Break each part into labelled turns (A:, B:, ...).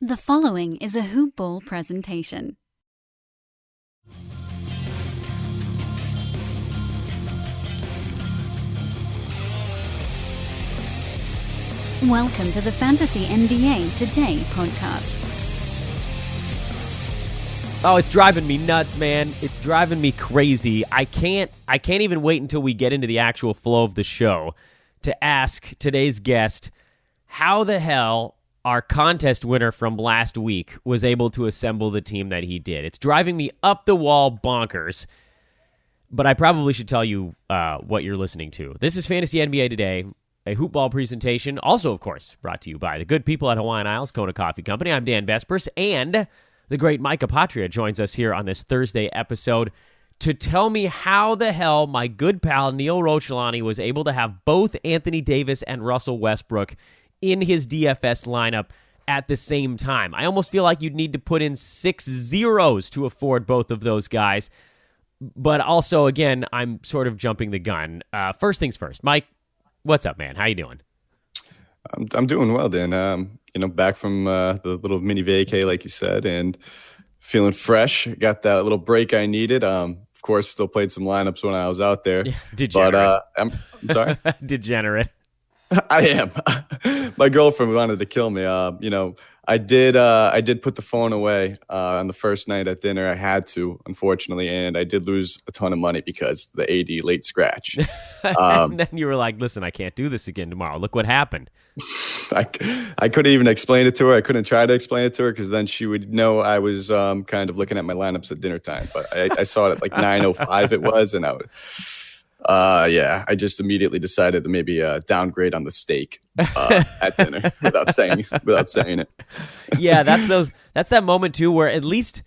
A: The following is a Hoop Ball presentation. Welcome to the Fantasy NBA Today podcast.
B: Oh, it's driving me nuts, man. It's driving me crazy. I can't even wait until we get into the actual flow of the show to ask today's guest how the hell our contest winner from last week was able to assemble the team that he did. It's driving me up the wall bonkers, but I probably should tell you what you're listening to. This is Fantasy NBA Today, a hoop ball presentation, also, of course, brought to you by the good people at Hawaiian Isles Kona Coffee Company. I'm Dan Besbris, and the great Mike Apotria joins us here on this Thursday episode to tell me how the hell my good pal Neil Rochelani was able to have both Anthony Davis and Russell Westbrook in his DFS lineup at the same time. I almost feel like you'd need to put in 6 zeros to afford both of those guys. But also, again, I'm sort of jumping the gun. First things first. Mike, what's up, man? How you doing?
C: I'm doing well, Dan. Back from the little mini vacay, like you said, and feeling fresh. Got that little break I needed. Of course, still played some lineups when I was out there.
B: Yeah, degenerate.
C: But I'm sorry?
B: Degenerate.
C: I am. My girlfriend wanted to kill me. I did put the phone away on the first night at dinner. I had to, unfortunately, and I did lose a ton of money because the AD late scratch.
B: And then you were like, listen, I can't do this again tomorrow. Look what happened.
C: I couldn't even explain it to her. I couldn't try to explain it to her because then she would know I was kind of looking at my lineups at dinner time. But I saw it at like 9:05 it was, and I would... I just immediately decided to maybe downgrade on the steak at dinner without saying it.
B: Yeah, that's that moment too where at least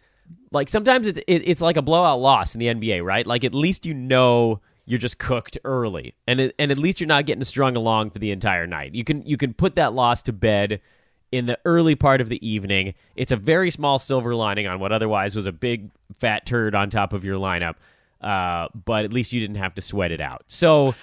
B: like sometimes it's like a blowout loss in the NBA, right? Like at least you're just cooked early, and at least you're not getting strung along for the entire night. You can put that loss to bed in the early part of the evening. It's a very small silver lining on what otherwise was a big fat turd on top of your lineup. But at least you didn't have to sweat it out. So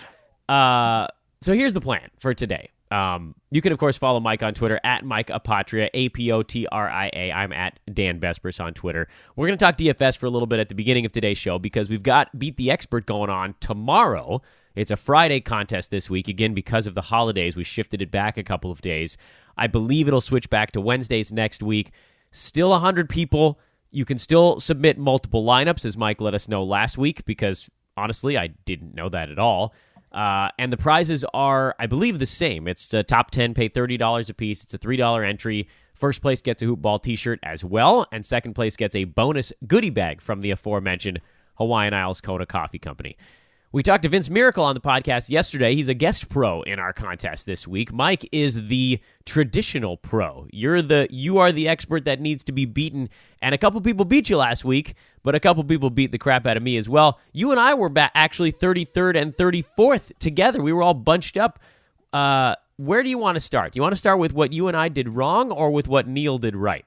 B: here's the plan for today. You can, of course, follow Mike on Twitter at Mike Apotria, Apotria. I'm at Dan Besbris on Twitter. We're going to talk DFS for a little bit at the beginning of today's show because we've got Beat the Expert going on tomorrow. It's a Friday contest this week. Again, because of the holidays, we shifted it back a couple of days. I believe it'll switch back to Wednesdays next week. Still 100 people. You can still submit multiple lineups, as Mike let us know last week, because honestly, I didn't know that at all. And the prizes are, I believe, the same. It's the top 10 pay $30 a piece. It's a $3 entry. First place gets a Hoop Ball t-shirt as well, and second place gets a bonus goodie bag from the aforementioned Hawaiian Isles Kona Coffee Company. We talked to Vince Miracle on the podcast yesterday. He's a guest pro in our contest this week. Mike is the traditional pro. You are the expert that needs to be beaten, and a couple people beat you last week, but a couple people beat the crap out of me as well. You and I were actually 33rd and 34th together. We were all bunched up. Where do you want to start? Do you want to start with what you and I did wrong or with what Neil did right?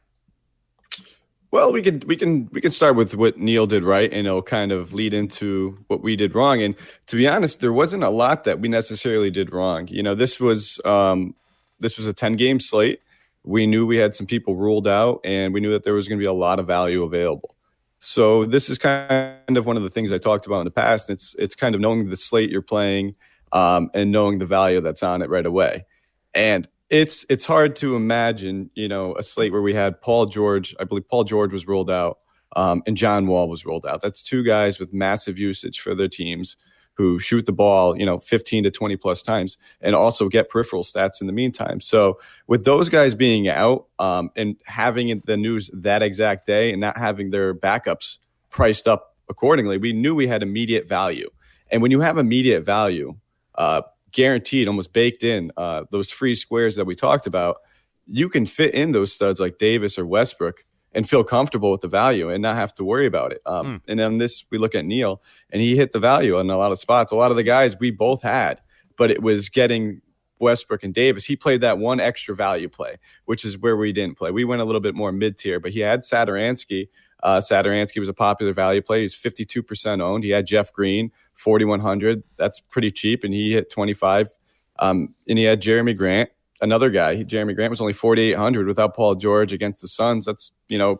C: Well, we can start with what Neil did right, and it'll kind of lead into what we did wrong. And to be honest, there wasn't a lot that we necessarily did wrong. This was a 10-game slate. We knew we had some people ruled out, and we knew that there was going to be a lot of value available. So this is kind of one of the things I talked about in the past. It's kind of knowing the slate you're playing and knowing the value that's on it right away. And it's hard to imagine, a slate where we had Paul George. I believe Paul George was rolled out, and John Wall was rolled out. That's two guys with massive usage for their teams who shoot the ball, 15 to 20 plus times and also get peripheral stats in the meantime. So with those guys being out and having the news that exact day and not having their backups priced up accordingly, we knew we had immediate value. And when you have immediate value, guaranteed, almost baked in, those free squares that we talked about, you can fit in those studs like Davis or Westbrook and feel comfortable with the value and not have to worry about it. And on this, we look at Neil, and he hit the value in a lot of spots. A lot of the guys we both had, but it was getting Westbrook and Davis. He played that one extra value play, which is where we didn't play. We went a little bit more mid-tier, but he had Satoransky. Satoransky was a popular value play. He's 52% owned. He had Jeff Green, 4,100. That's pretty cheap, and he hit 25. And he had Jeremy Grant, another guy, Jeremy Grant, was only 4,800 without Paul George against the Suns. That's,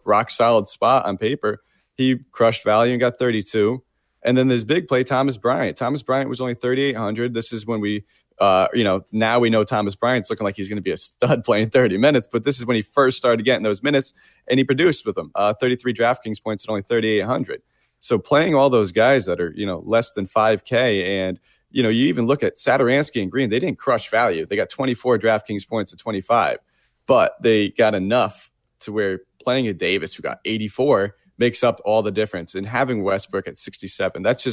C: rock solid spot on paper. He crushed value and got 32. And then this big play, Thomas Bryant. Thomas Bryant was only 3,800. This is when we, now we know Thomas Bryant's looking like he's going to be a stud playing 30 minutes, but this is when he first started getting those minutes, and he produced with them. 33 DraftKings points at only 3,800. So playing all those guys that are, less than 5K, and, you even look at Satoransky and Green, they didn't crush value. They got 24 DraftKings points at 25, but they got enough to where playing a Davis who got 84 makes up all the difference. And having Westbrook at 67, that's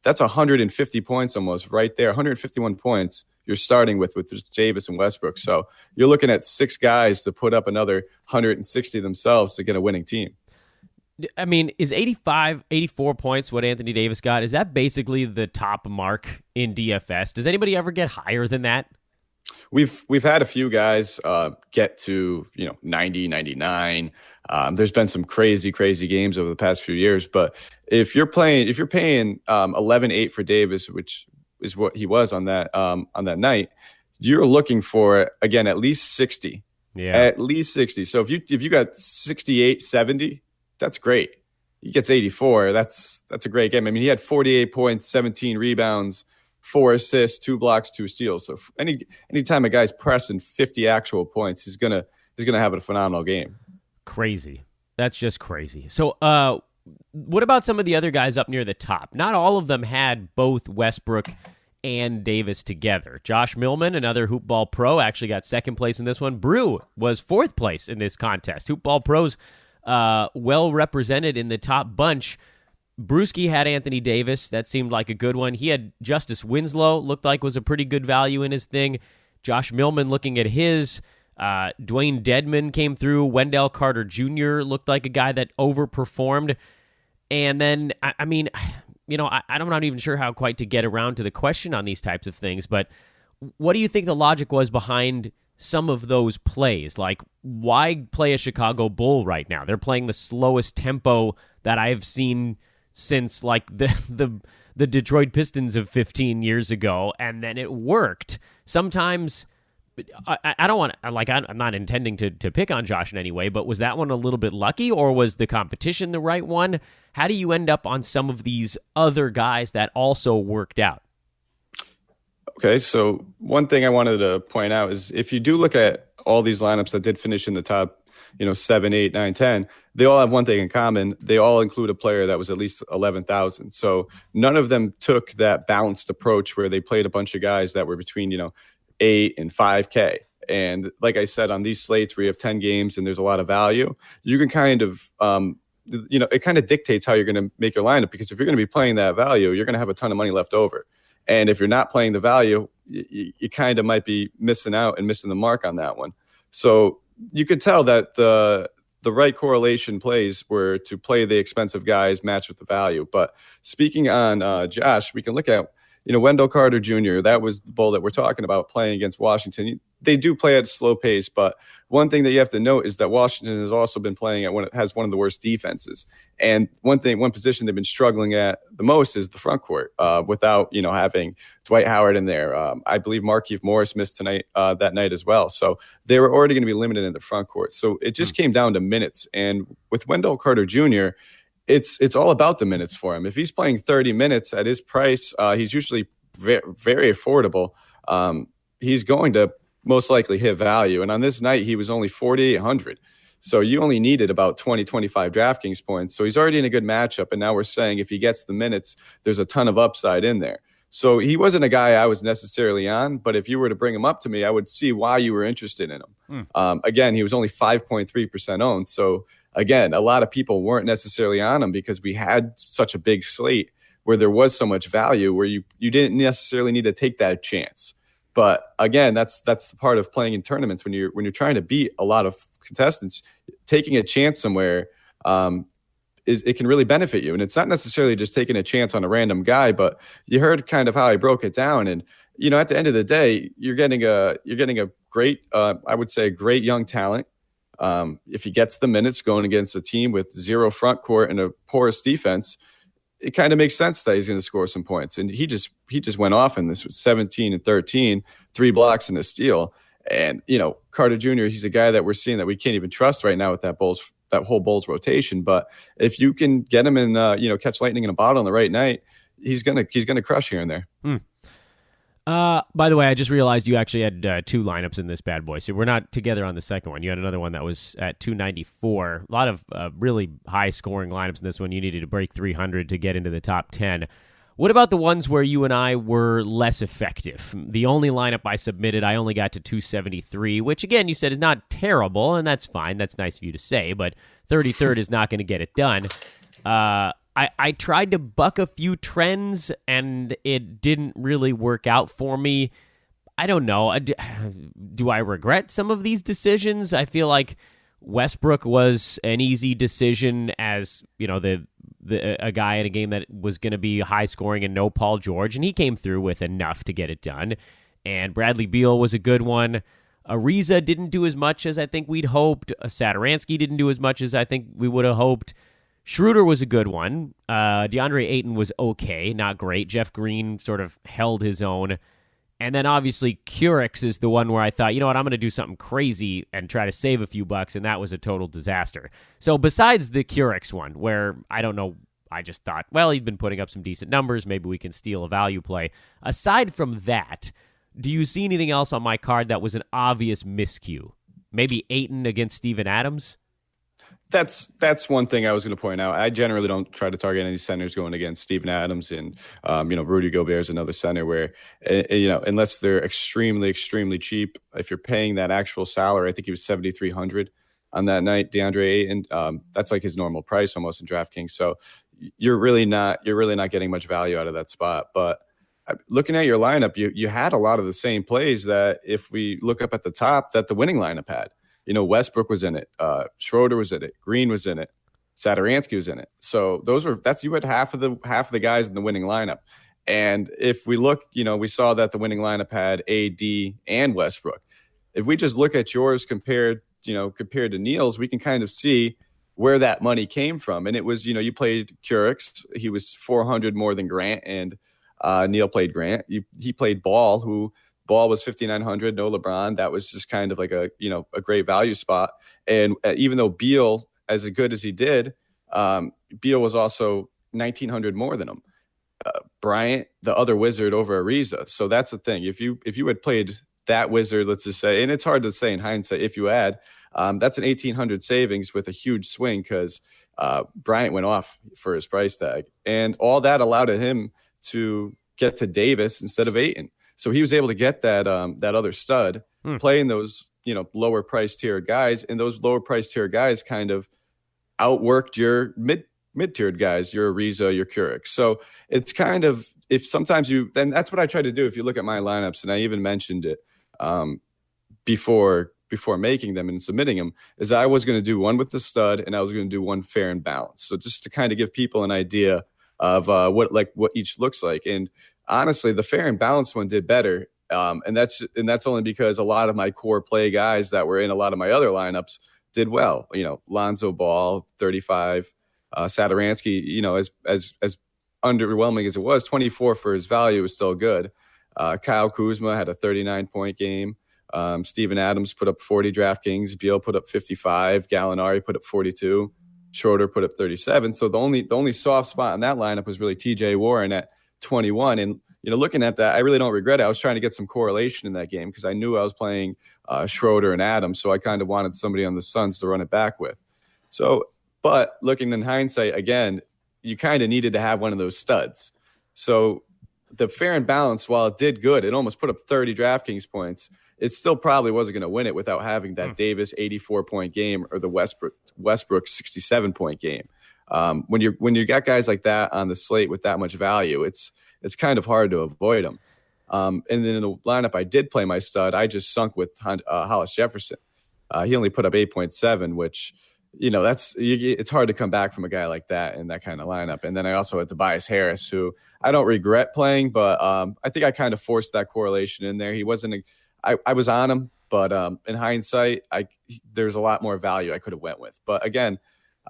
C: 150 points almost right there, 151 points you're starting with Davis and Westbrook. So you're looking at 6 guys to put up another 160 themselves to get a winning team.
B: I mean, is 84 points what Anthony Davis got? Is that basically the top mark in DFS? Does anybody ever get higher than that?
C: We've had a few guys get to 90, 99. There's been some crazy games over the past few years, but if you're paying 11.8 for Davis, which is what he was on that night, you're looking for, again, at least 60.
B: Yeah,
C: at least 60. So if you got 68, 70, that's great. He gets 84. That's a great game. I mean, he had 48 points, 17 rebounds, 4 assists, 2 blocks, 2 steals. So anytime a guy's pressing 50 actual points, he's gonna have a phenomenal game.
B: Crazy. That's just crazy. So what about some of the other guys up near the top? Not all of them had both Westbrook and Davis together. Josh Millman, another Hoopball Pro, actually got second place in this one. Brew was fourth place in this contest. Hoopball Pros well represented in the top bunch. Brewski had Anthony Davis. That seemed like a good one. He had Justice Winslow, looked like was a pretty good value in his thing. Josh Millman looking at his. Dwayne Dedman came through. Wendell Carter Jr. looked like a guy that overperformed. And then, I'm not even sure how quite to get around to the question on these types of things, but what do you think the logic was behind some of those plays? Like, why play a Chicago Bull right now? They're playing the slowest tempo that I've seen since like the Detroit Pistons of 15 years ago, and then it worked. Sometimes I don't want to, I'm not intending to pick on Josh in any way, but was that one a little bit lucky, or was the competition the right one? How do you end up on some of these other guys that also worked out?
C: Okay, so one thing I wanted to point out is if you do look at all these lineups that did finish in the top, 7, 8, 9, 10, they all have one thing in common. They all include a player that was at least 11,000. So none of them took that balanced approach where they played a bunch of guys that were between, 8 and 5K. And like I said, on these slates where you have 10 games and there's a lot of value, you can kind of, it kind of dictates how you're going to make your lineup, because if you're going to be playing that value, you're going to have a ton of money left over. And if you're not playing the value, you kind of might be missing out and missing the mark on that one. So you could tell that the right correlation plays were to play the expensive guys match with the value. But speaking on Josh, we can look at, Wendell Carter Jr., that was the bull that we're talking about playing against Washington. They do play at a slow pace, but one thing that you have to note is that Washington has also been playing at has one of the worst defenses. And one position they've been struggling at the most is the front court, without, having Dwight Howard in there. I believe Markieff Morris missed that night as well. So they were already going to be limited in the front court. So it just came down to minutes. And with Wendell Carter Jr., it's all about the minutes for him. If he's playing 30 minutes at his price, he's usually very, very affordable. He's going to most likely hit value. And on this night, he was only 4,800. So you only needed about 20, 25 DraftKings points. So he's already in a good matchup. And now we're saying if he gets the minutes, there's a ton of upside in there. So he wasn't a guy I was necessarily on, but if you were to bring him up to me, I would see why you were interested in him. Again, he was only 5.3% owned. So again, a lot of people weren't necessarily on him because we had such a big slate where there was so much value where you didn't necessarily need to take that chance. But again, that's the part of playing in tournaments when you're trying to beat a lot of contestants. Taking a chance somewhere it can really benefit you, and it's not necessarily just taking a chance on a random guy. But you heard kind of how I broke it down, and at the end of the day, you're getting a great, I would say, a great young talent. If he gets the minutes going against a team with zero front court and a porous defense, it kind of makes sense that he's going to score some points. And he just went off in this with 17 and 13, 3 blocks and a steal. And, Carter Jr., he's a guy that we're seeing that we can't even trust right now with that whole Bulls rotation. But if you can get him in, catch lightning in a bottle on the right night, he's gonna crush here and there.
B: By the way, I just realized you actually had 2 lineups in this bad boy, so we're not together on the second one. You had another one that was at 294. A lot of really high-scoring lineups in this one. You needed to break 300 to get into the top 10. What about the ones where you and I were less effective? The only lineup I submitted, I only got to 273, which, again, you said is not terrible, and that's fine. That's nice of you to say, but 33rd is not going to get it done. I tried to buck a few trends, and it didn't really work out for me. I don't know. Do I regret some of these decisions? I feel like Westbrook was an easy decision as, a guy in a game that was going to be high scoring and no Paul George, and he came through with enough to get it done. And Bradley Beal was a good one. Ariza didn't do as much as I think we'd hoped. Satoransky didn't do as much as I think we would have hoped. Schroeder was a good one. DeAndre Ayton was okay, not great. Jeff Green sort of held his own. And then obviously Curix is the one where I thought, you know what, I'm going to do something crazy and try to save a few bucks, and that was a total disaster. So besides the Curix one, where I don't know, I just thought, well, he'd been putting up some decent numbers, maybe we can steal a value play. Aside from that, do you see anything else on my card that was an obvious miscue? Maybe Ayton against Steven Adams?
C: That's one thing I was going to point out. I generally don't try to target any centers going against Steven Adams, and Rudy Gobert is another center where unless they're extremely, extremely cheap, if you're paying that actual salary, I think he was $7,300 on that night, DeAndre Ayton. That's like his normal price almost in DraftKings. So you're really not getting much value out of that spot. But looking at your lineup, you had a lot of the same plays that if we look up at the top that the winning lineup had. Westbrook was in it. Schroeder was in it. Green was in it. Satoransky was in it. So you had half of the guys in the winning lineup. And if we look, we saw that the winning lineup had AD and Westbrook. If we just look at yours compared to Neil's, we can kind of see where that money came from. And it was, you played Curix. He was 400 more than Grant, and Neil played Grant. He played Ball was 5,900, no LeBron. That was just kind of like a great value spot. And even though Beal, as good as he did, Beal was also 1,900 more than him. Bryant, the other wizard over Ariza. So that's the thing. If you had played that wizard, let's just say, and it's hard to say in hindsight if you add, that's an 1,800 savings with a huge swing because Bryant went off for his price tag. And all that allowed him to get to Davis instead of Ayton. So he was able to get that other stud playing those, lower price tier guys, and those lower price tier guys kind of outworked your mid-tiered guys, your Ariza, your Curix. So it's kind of, if sometimes then that's what I try to do. If you look at my lineups, and I even mentioned it before making them and submitting them, is I was going to do one with the stud and I was going to do one fair and balanced. So just to kind of give people an idea of what each looks like. And honestly, the fair and balanced one did better. And that's only because a lot of my core play guys that were in a lot of my other lineups did well. Lonzo Ball, 35, Satoransky, as underwhelming as it was, 24 for his value was still good. Kyle Kuzma had a 39-point game. Steven Adams put up 40 DraftKings. Beal put up 55. Gallinari put up 42. Schroeder put up 37. So the only soft spot in that lineup was really TJ Warren at 21. And, looking at that, I really don't regret it. I was trying to get some correlation in that game because I knew I was playing Schroeder and Adams. So I kind of wanted somebody on the Suns to run it back with. So, but looking in hindsight, again, you kind of needed to have one of those studs. So the fair and balanced, while it did good, it almost put up 30 DraftKings points. It still probably wasn't going to win it without having that Davis 84-point game or the Westbrook 67-point game. When you got guys like that on the slate with that much value, it's kind of hard to avoid them. And then in the lineup I did play my stud, I just sunk with Hollis Jefferson. He only put up 8.7, which it's hard to come back from a guy like that in that kind of lineup. And then I also had Tobias Harris, who I don't regret playing, but I think I kind of forced that correlation in there. He wasn't I was on him, but in hindsight, there's a lot more value I could have went with. But again,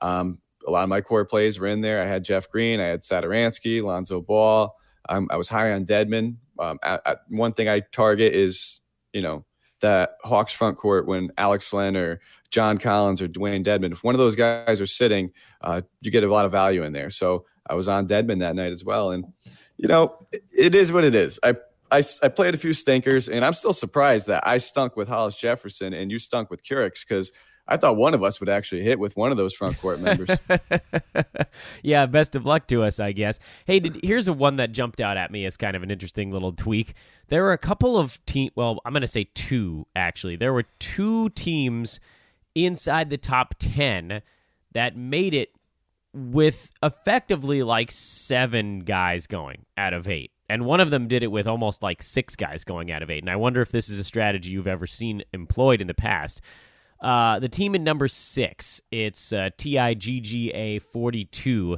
C: a lot of my core plays were in there. I had Jeff Green, I had Satoransky, Lonzo Ball. I was high on Dedmon. One thing I target is, the that Hawks front court when Alex Len or John Collins or Dwayne Dedmon, if one of those guys are sitting, you get a lot of value in there. So I was on Dedmon that night as well. And, it is what it is. I played a few stinkers, and I'm still surprised that I stunk with Hollis Jefferson and you stunk with Curix, because I thought one of us would actually hit with one of those front court members.
B: Yeah, best of luck to us, I guess. Hey, here's one that jumped out at me as kind of an interesting little tweak. There were a couple of I'm going to say two, actually. There were two teams inside the top 10 that made it with effectively like 7 guys going out of 8. And one of them did it with almost like 6 guys going out of 8. And I wonder if this is a strategy you've ever seen employed in the past. The team in number 6, it's TIGGA42.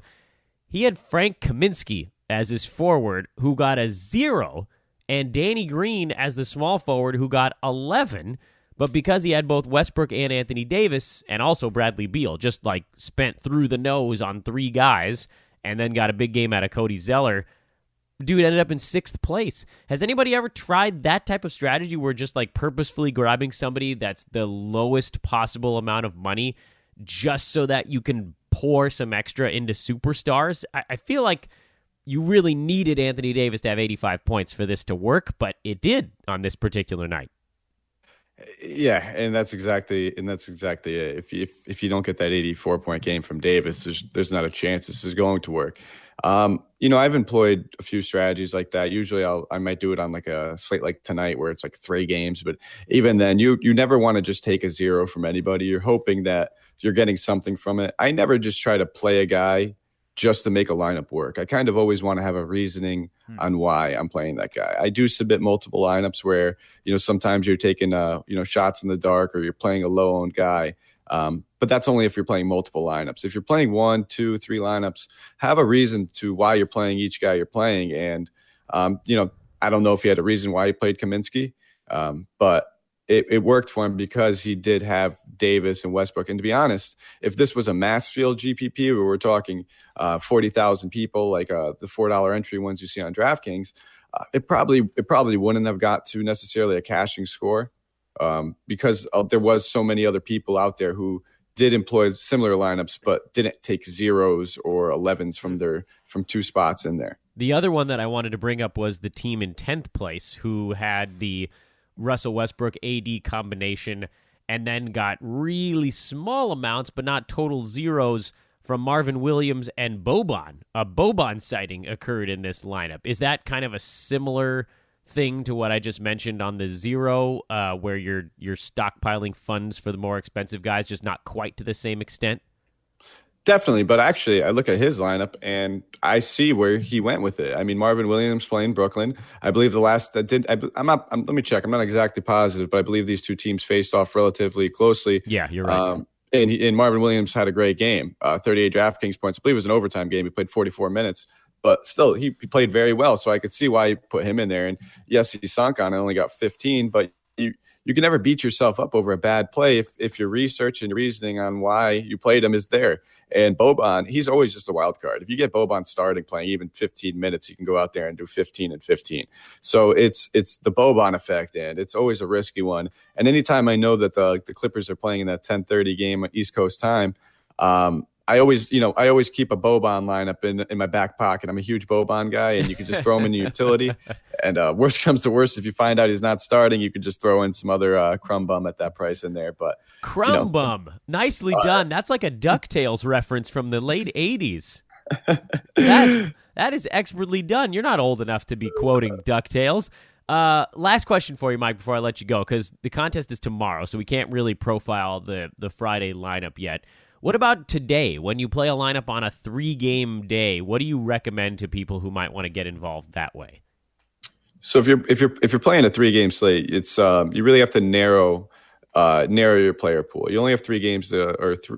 B: He had Frank Kaminsky as his forward, who got a 0, and Danny Green as the small forward, who got 11. But because he had both Westbrook and Anthony Davis, and also Bradley Beal, just like spent through the nose on 3 guys, and then got a big game out of Cody Zeller, dude ended up in 6th place. Has anybody ever tried that type of strategy where just like purposefully grabbing somebody that's the lowest possible amount of money just so that you can pour some extra into superstars? I feel like you really needed Anthony Davis to have 85 points for this to work, but it did on this particular night.
C: Yeah, and that's exactly it. If you don't get that 84-point game from Davis, there's not a chance this is going to work. I've employed a few strategies like that. Usually I might do it on like a slate like tonight where it's like 3 games, but even then you never want to just take a 0 from anybody. You're hoping that you're getting something from it. I never just try to play a guy just to make a lineup work. I kind of always want to have a reasoning on why I'm playing that guy. I do submit multiple lineups where, sometimes you're taking, shots in the dark or you're playing a low-owned guy. But that's only if you're playing multiple lineups. If you're playing 1, 2, 3 lineups, have a reason to why you're playing each guy you're playing. And, I don't know if he had a reason why he played Kaminsky, but it worked for him because he did have Davis and Westbrook. And to be honest, if this was a mass field GPP where we're talking 40,000 people, like the $4 entry ones you see on DraftKings, it probably wouldn't have got to necessarily a cashing score because there was so many other people out there who did employ similar lineups but didn't take 0s or 11s from 2 spots in there.
B: The other one that I wanted to bring up was the team in 10th place who had the Russell Westbrook AD combination and then got really small amounts but not total 0s from Marvin Williams and Boban. A Boban sighting occurred in this lineup. Is that kind of a similar thing to what I just mentioned on the 0, where you're stockpiling funds for the more expensive guys, just not quite to the same extent?
C: Definitely, but actually, I look at his lineup and I see where he went with it. I mean, Marvin Williams playing Brooklyn. I believe the last that did. Let me check. I'm not exactly positive, but I believe these 2 teams faced off relatively closely.
B: Yeah, you're right.
C: And Marvin Williams had a great game, 38 DraftKings points. I believe it was an overtime game. He played 44 minutes, but still, he played very well. So I could see why he put him in there. And yes, he sunk on it, only got 15, but you can never beat yourself up over a bad play if your research and reasoning on why you played him is there. And Boban, he's always just a wild card. If you get Boban starting playing even 15 minutes, you can go out there and do 15 and 15. So it's the Boban effect, and it's always a risky one. And anytime I know that the Clippers are playing in that 10:30 game at East Coast time, I always keep a Boban lineup in my back pocket. I'm a huge Boban guy, and you can just throw him in your utility. And worst comes to worst, if you find out he's not starting, you could just throw in some other crumb bum at that price in there. But
B: crumb bum, nicely done. That's like a DuckTales reference from the late '80s. That is expertly done. You're not old enough to be quoting DuckTales. Last question for you, Mike, before I let you go, because the contest is tomorrow, so we can't really profile the Friday lineup yet. What about today? When you play a lineup on a 3-game day, what do you recommend to people who might want to get involved that way?
C: So if you're playing a 3-game slate, it's you really have to narrow your player pool. You only have 3 games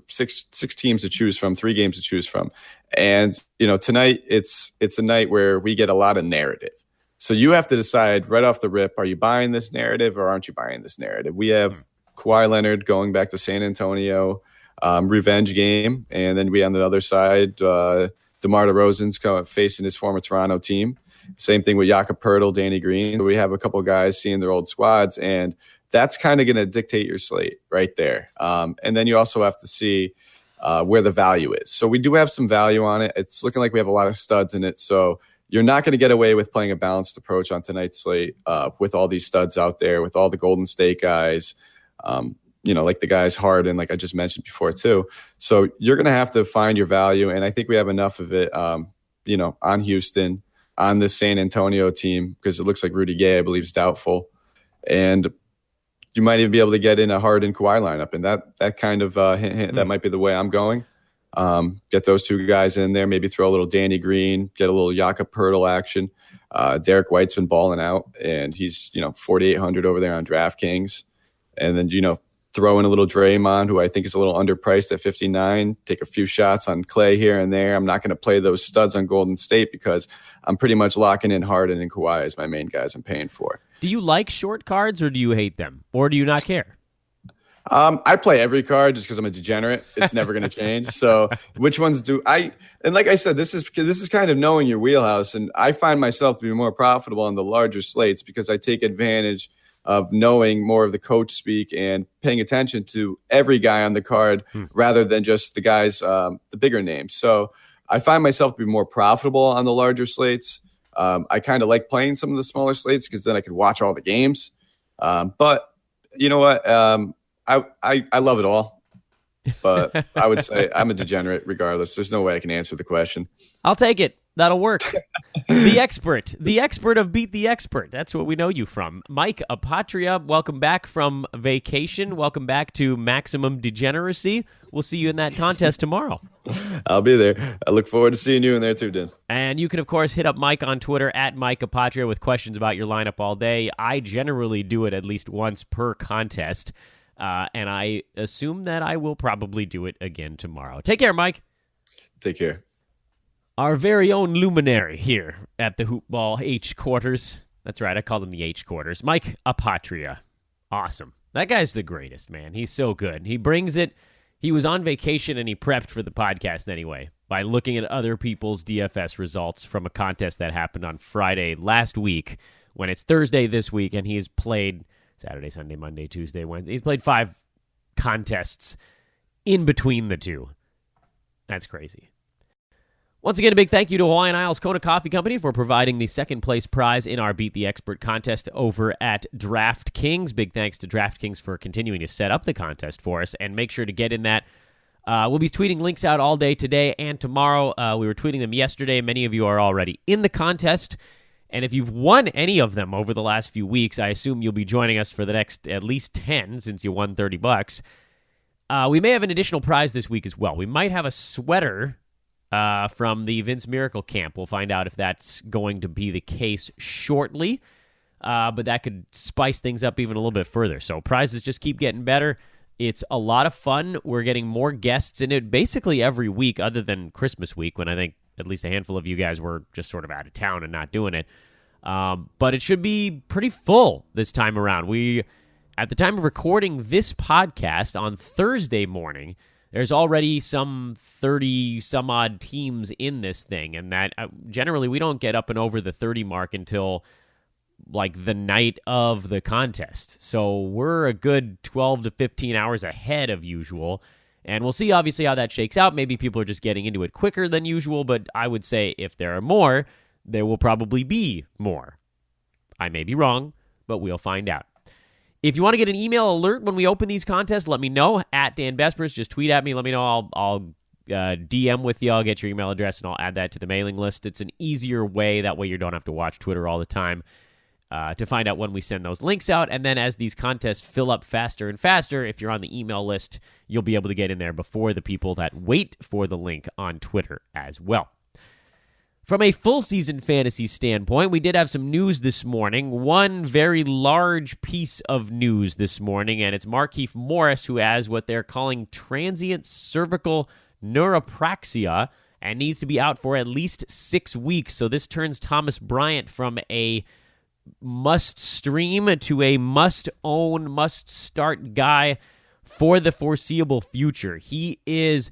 C: six teams to choose from, 3 games to choose from, and tonight it's a night where we get a lot of narrative. So you have to decide right off the rip: are you buying this narrative or aren't you buying this narrative? We have Kawhi Leonard going back to San Antonio. Revenge game, and then we on the other side, DeMar DeRozan's facing his former Toronto team. Same thing with Jakob Poeltl, Danny Green. We have a couple of guys seeing their old squads, and that's kind of going to dictate your slate right there. And then you also have to see where the value is. So we do have some value on it. It's looking like we have a lot of studs in it. So you're not going to get away with playing a balanced approach on tonight's slate with all these studs out there, with all the Golden State guys, like the guys Harden, like I just mentioned before too. So you're going to have to find your value. And I think we have enough of it, on Houston, on this San Antonio team, because it looks like Rudy Gay, I believe, is doubtful. And you might even be able to get in a Harden Kawhi lineup. And that kind of that might be the way I'm going. Get those two guys in there, maybe throw a little Danny Green, get a little Jakob Poeltl action. Derek White's been balling out, and he's 4,800 over there on DraftKings. And then throw in a little Draymond, who I think is a little underpriced at 59. Take a few shots on Clay here and there. I'm not going to play those studs on Golden State because I'm pretty much locking in Harden and Kawhi as my main guys I'm paying for. Do
B: you like short cards, or do you hate them, or do you not care?
C: I play every card just because I'm a degenerate. It's never going to change. So which ones do I? And like I said, this is kind of knowing your wheelhouse. And I find myself to be more profitable on the larger slates because I take advantage of knowing more of the coach speak and paying attention to every guy on the card rather than just the guys, the bigger names. So I find myself to be more profitable on the larger slates. I kind of like playing some of the smaller slates because then I could watch all the games. But you know what? I love it all, but I would say I'm a degenerate regardless. There's no way I can answer the question.
B: I'll take it. That'll work. The expert of Beat the Expert. That's what we know you from. Mike Apotria, welcome back from vacation. Welcome back to Maximum Degeneracy. We'll see you in that contest tomorrow.
C: I'll be there. I look forward to seeing you in there too, Dan.
B: And you can, of course, hit up Mike on Twitter at Mike Apotria with questions about your lineup all day. I generally do it at least once per contest. And I assume that I will probably do it again tomorrow. Take care, Mike.
C: Take care.
B: Our very own luminary here at the Hoopball H quarters. That's right, I called him the H quarters. Mike Apotria. Awesome. That guy's the greatest, man. He's so good. He brings it. He was on vacation and he prepped for the podcast anyway by looking at other people's DFS results from a contest that happened on Friday last week when it's Thursday this week, and he's played Saturday, Sunday, Monday, Tuesday, Wednesday. He's played 5 contests in between the two. That's crazy. Once again, a big thank you to Hawaiian Isles Kona Coffee Company for providing the second place prize in our Beat the Expert contest over at DraftKings. Big thanks to DraftKings for continuing to set up the contest for us, and make sure to get in that. We'll be tweeting links out all day today and tomorrow. We were tweeting them yesterday. Many of you are already in the contest. And if you've won any of them over the last few weeks, I assume you'll be joining us for the next at least 10 since you won $30. We may have an additional prize this week as well. We might have a sweater from the Vince Miracle camp. We'll find out if that's going to be the case shortly. But that could spice things up even a little bit further. So prizes just keep getting better. It's a lot of fun. We're getting more guests in it basically every week other than Christmas week, when I think at least a handful of you guys were just sort of out of town and not doing it. But it should be pretty full this time around. At the time of recording this podcast on Thursday morning, there's already some 30-some-odd teams in this thing, and that generally we don't get up and over the 30 mark until like the night of the contest. So we're a good 12 to 15 hours ahead of usual. And we'll see, obviously, how that shakes out. Maybe people are just getting into it quicker than usual, but I would say if there are more, there will probably be more. I may be wrong, but we'll find out. If you want to get an email alert when we open these contests, let me know. At Dan Besbris, just tweet at me. Let me know. I'll DM with you. I'll get your email address, and I'll add that to the mailing list. It's an easier way. That way you don't have to watch Twitter all the time to find out when we send those links out. And then as these contests fill up faster and faster, if you're on the email list, you'll be able to get in there before the people that wait for the link on Twitter as well. From a full season fantasy standpoint, we did have some news this morning. One very large piece of news this morning, and it's Markieff Morris, who has what they're calling transient cervical neuropraxia and needs to be out for at least 6 weeks. So this turns Thomas Bryant from a must-stream to a must-own, must-start guy for the foreseeable future. He is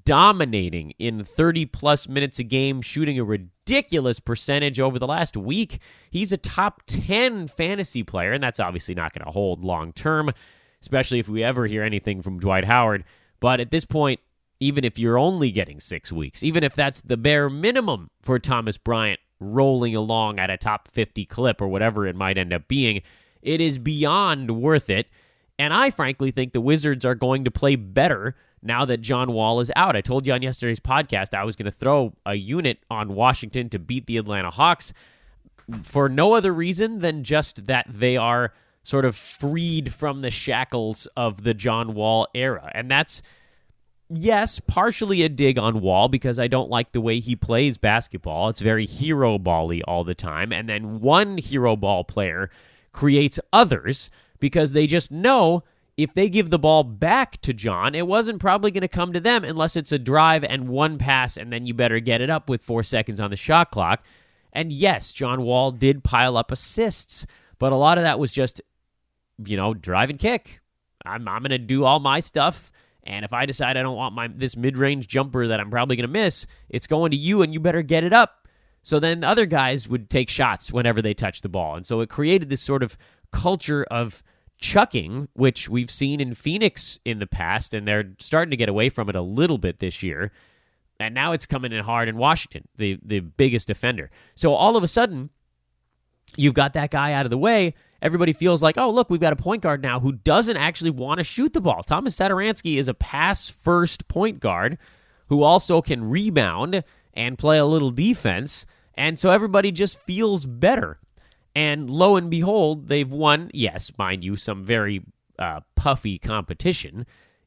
B: dominating in 30-plus minutes a game, shooting a ridiculous percentage over the last week. He's a top 10 fantasy player, and that's obviously not going to hold long term, especially if we ever hear anything from Dwight Howard. But at this point, even if you're only getting 6 weeks, even if that's the bare minimum for Thomas Bryant rolling along at a top 50 clip or whatever it might end up being, it is beyond worth it. And I frankly think the Wizards are going to play better now that John Wall is out. I told you on yesterday's podcast I was going to throw a unit on Washington to beat the Atlanta Hawks for no other reason than just that they are sort of freed from the shackles of the John Wall era. And that's, yes, partially a dig on Wall because I don't like the way he plays basketball. It's very hero ball-y all the time. And then one hero ball player creates others because they just know if they give the ball back to John, it wasn't probably going to come to them unless it's a drive and one pass, and then you better get it up with 4 seconds on the shot clock. And yes, John Wall did pile up assists, but a lot of that was just, drive and kick. I'm going to do all my stuff, and if I decide I don't want this mid-range jumper that I'm probably going to miss, it's going to you, and you better get it up. So then other guys would take shots whenever they touch the ball, and so it created this sort of culture of chucking, which we've seen in Phoenix in the past, and they're starting to get away from it a little bit this year. And now it's coming in hard in Washington, the biggest offender. So all of a sudden, you've got that guy out of the way. Everybody feels like, oh, look, we've got a point guard now who doesn't actually want to shoot the ball. Thomas Satoransky is a pass-first point guard who also can rebound and play a little defense. And so everybody just feels better. And lo and behold, they've won, yes, mind you, some very puffy competition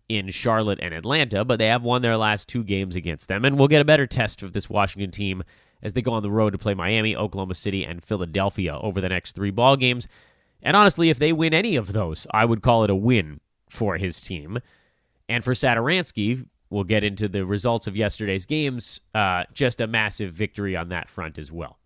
B: in Charlotte and Atlanta, but they have won their last 2 games against them. And we'll get a better test of this Washington team as they go on the road to play Miami, Oklahoma City, and Philadelphia over the next 3 ball games. And honestly, if they win any of those, I would call it a win for his team. And for Satoransky, we'll get into the results of yesterday's games, just a massive victory on that front as well.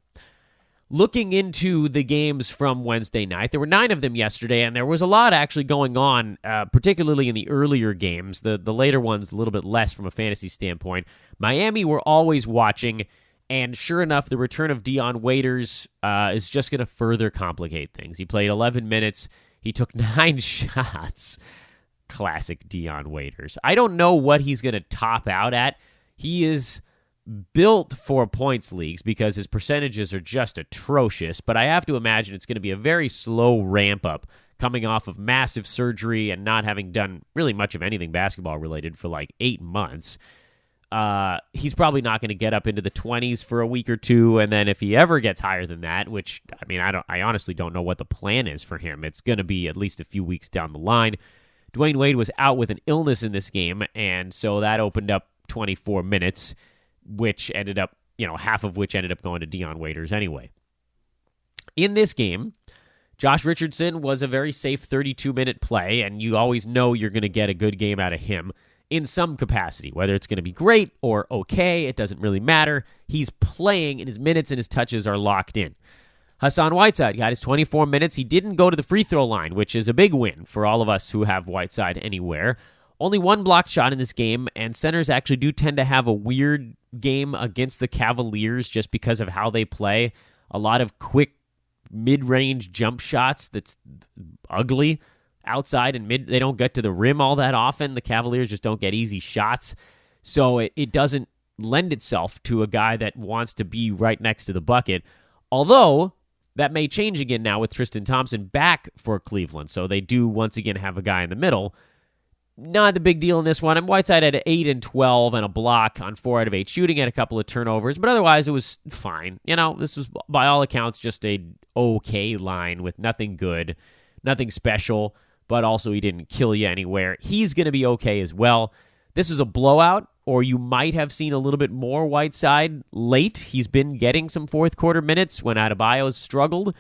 B: Looking into the games from Wednesday night, there were 9 of them yesterday, and there was a lot actually going on, particularly in the earlier games. The later ones, a little bit less from a fantasy standpoint. Miami we're always watching, and sure enough, the return of Dion Waiters is just going to further complicate things. He played 11 minutes. He took 9 shots. Classic Dion Waiters. I don't know what he's going to top out at. He is built for points leagues because his percentages are just atrocious, but I have to imagine it's going to be a very slow ramp up coming off of massive surgery and not having done really much of anything basketball related for like 8 months. He's probably not going to get up into the 20s for a week or 2, and then if he ever gets higher than that, which I honestly don't know what the plan is for him, it's going to be at least a few weeks down the line. Dwayne Wade was out with an illness in this game, and so that opened up 24 minutes, which ended up, half of which ended up going to Dion Waiters anyway. In this game, Josh Richardson was a very safe 32-minute play, and you always know you're going to get a good game out of him in some capacity. Whether it's going to be great or okay, it doesn't really matter. He's playing, and his minutes and his touches are locked in. Hassan Whiteside got his 24 minutes. He didn't go to the free throw line, which is a big win for all of us who have Whiteside anywhere. Only 1 blocked shot in this game, and centers actually do tend to have a weird game against the Cavaliers just because of how they play. A lot of quick mid-range jump shots that's ugly outside and mid. They don't get to the rim all that often. The Cavaliers just don't get easy shots. So it doesn't lend itself to a guy that wants to be right next to the bucket. Although that may change again now with Tristan Thompson back for Cleveland. So they do once again have a guy in the middle. Not the big deal in this one. And Whiteside had 8 and 12 and a block on 4 out of 8 shooting and a couple of turnovers, but otherwise it was fine. This was by all accounts just a okay line with nothing good, nothing special, but also he didn't kill you anywhere. He's going to be okay as well. This was a blowout, or you might have seen a little bit more Whiteside late. He's been getting some fourth quarter minutes when Adebayo's struggled.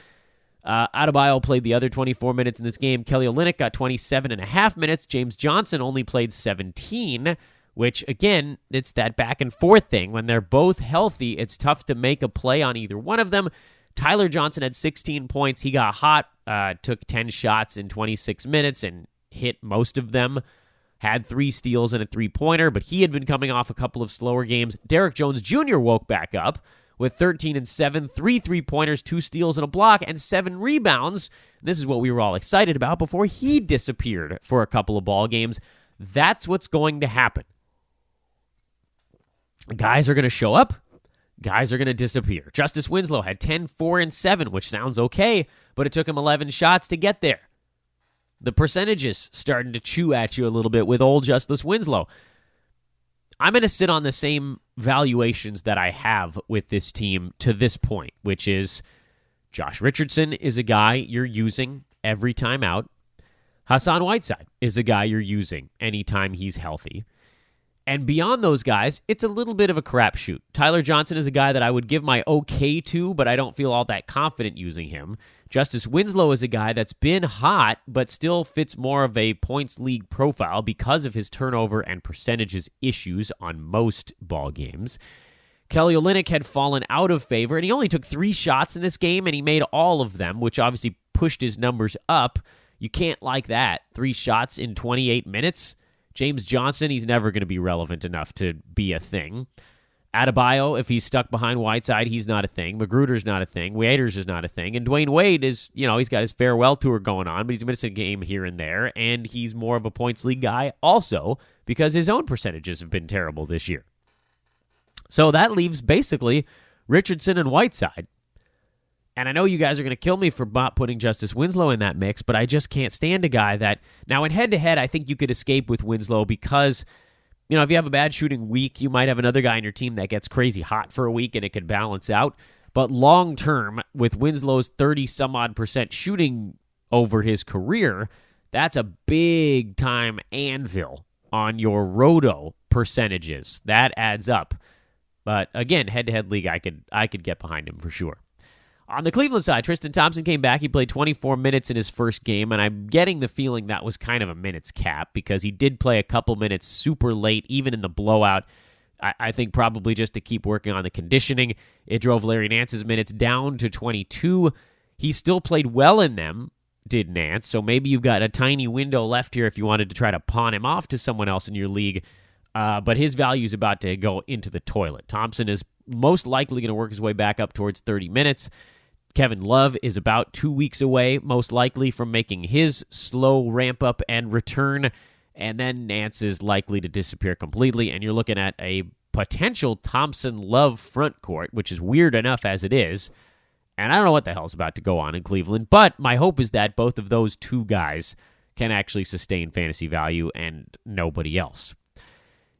B: Adebayo played the other 24 minutes in this game. Kelly Olynyk got 27.5 minutes. James Johnson only played 17, which, again, it's that back and forth thing. When they're both healthy, it's tough to make a play on either one of them. Tyler Johnson had 16 points. He got hot, took 10 shots in 26 minutes and hit most of them. had 3 steals and a three-pointer, but he had been coming off a couple of slower games. Derrick Jones Jr. woke back up with 13 and 7, 3 three-pointers, 2 steals and a block, and 7 rebounds. This is what we were all excited about before he disappeared for a couple of ball games. That's what's going to happen. Guys are going to show up. Guys are going to disappear. Justice Winslow had 10, 4, and 7, which sounds okay, but it took him 11 shots to get there. The percentages starting to chew at you a little bit with old Justice Winslow. I'm going to sit on the same valuations that I have with this team to this point, which is Josh Richardson is a guy you're using every time out. Hassan Whiteside is a guy you're using anytime he's healthy. And beyond those guys, it's a little bit of a crapshoot. Tyler Johnson is a guy that I would give my okay to, but I don't feel all that confident using him. Justice Winslow is a guy that's been hot, but still fits more of a points league profile because of his turnover and percentages issues on most ball games. Kelly Olynyk had fallen out of favor, and he only took 3 shots in this game, and he made all of them, which obviously pushed his numbers up. You can't like that. 3 shots in 28 minutes. James Johnson, he's never going to be relevant enough to be a thing. Adebayo, if he's stuck behind Whiteside, he's not a thing. Magruder's not a thing. Waiters is not a thing. And Dwayne Wade is, he's got his farewell tour going on, but he's missed a game here and there, and he's more of a points league guy also because his own percentages have been terrible this year. So that leaves basically Richardson and Whiteside. And I know you guys are going to kill me for not putting Justice Winslow in that mix, but I just can't stand a guy that... Now, in head-to-head, I think you could escape with Winslow because... if you have a bad shooting week, you might have another guy on your team that gets crazy hot for a week and it could balance out. But long-term, with Winslow's 30-some-odd% shooting over his career, that's a big-time anvil on your roto percentages. That adds up. But again, head-to-head league, I could get behind him for sure. On the Cleveland side, Tristan Thompson came back. He played 24 minutes in his first game, and I'm getting the feeling that was kind of a minutes cap because he did play a couple minutes super late, even in the blowout. I think probably just to keep working on the conditioning. It drove Larry Nance's minutes down to 22. He still played well in them, did Nance, so maybe you've got a tiny window left here if you wanted to try to pawn him off to someone else in your league. But his value is about to go into the toilet. Thompson is most likely going to work his way back up towards 30 minutes. Kevin Love is about 2 weeks away, most likely, from making his slow ramp-up and return. And then Nance is likely to disappear completely, and you're looking at a potential Thompson-Love front court, which is weird enough as it is. And I don't know what the hell's about to go on in Cleveland, but my hope is that both of those two guys can actually sustain fantasy value and nobody else.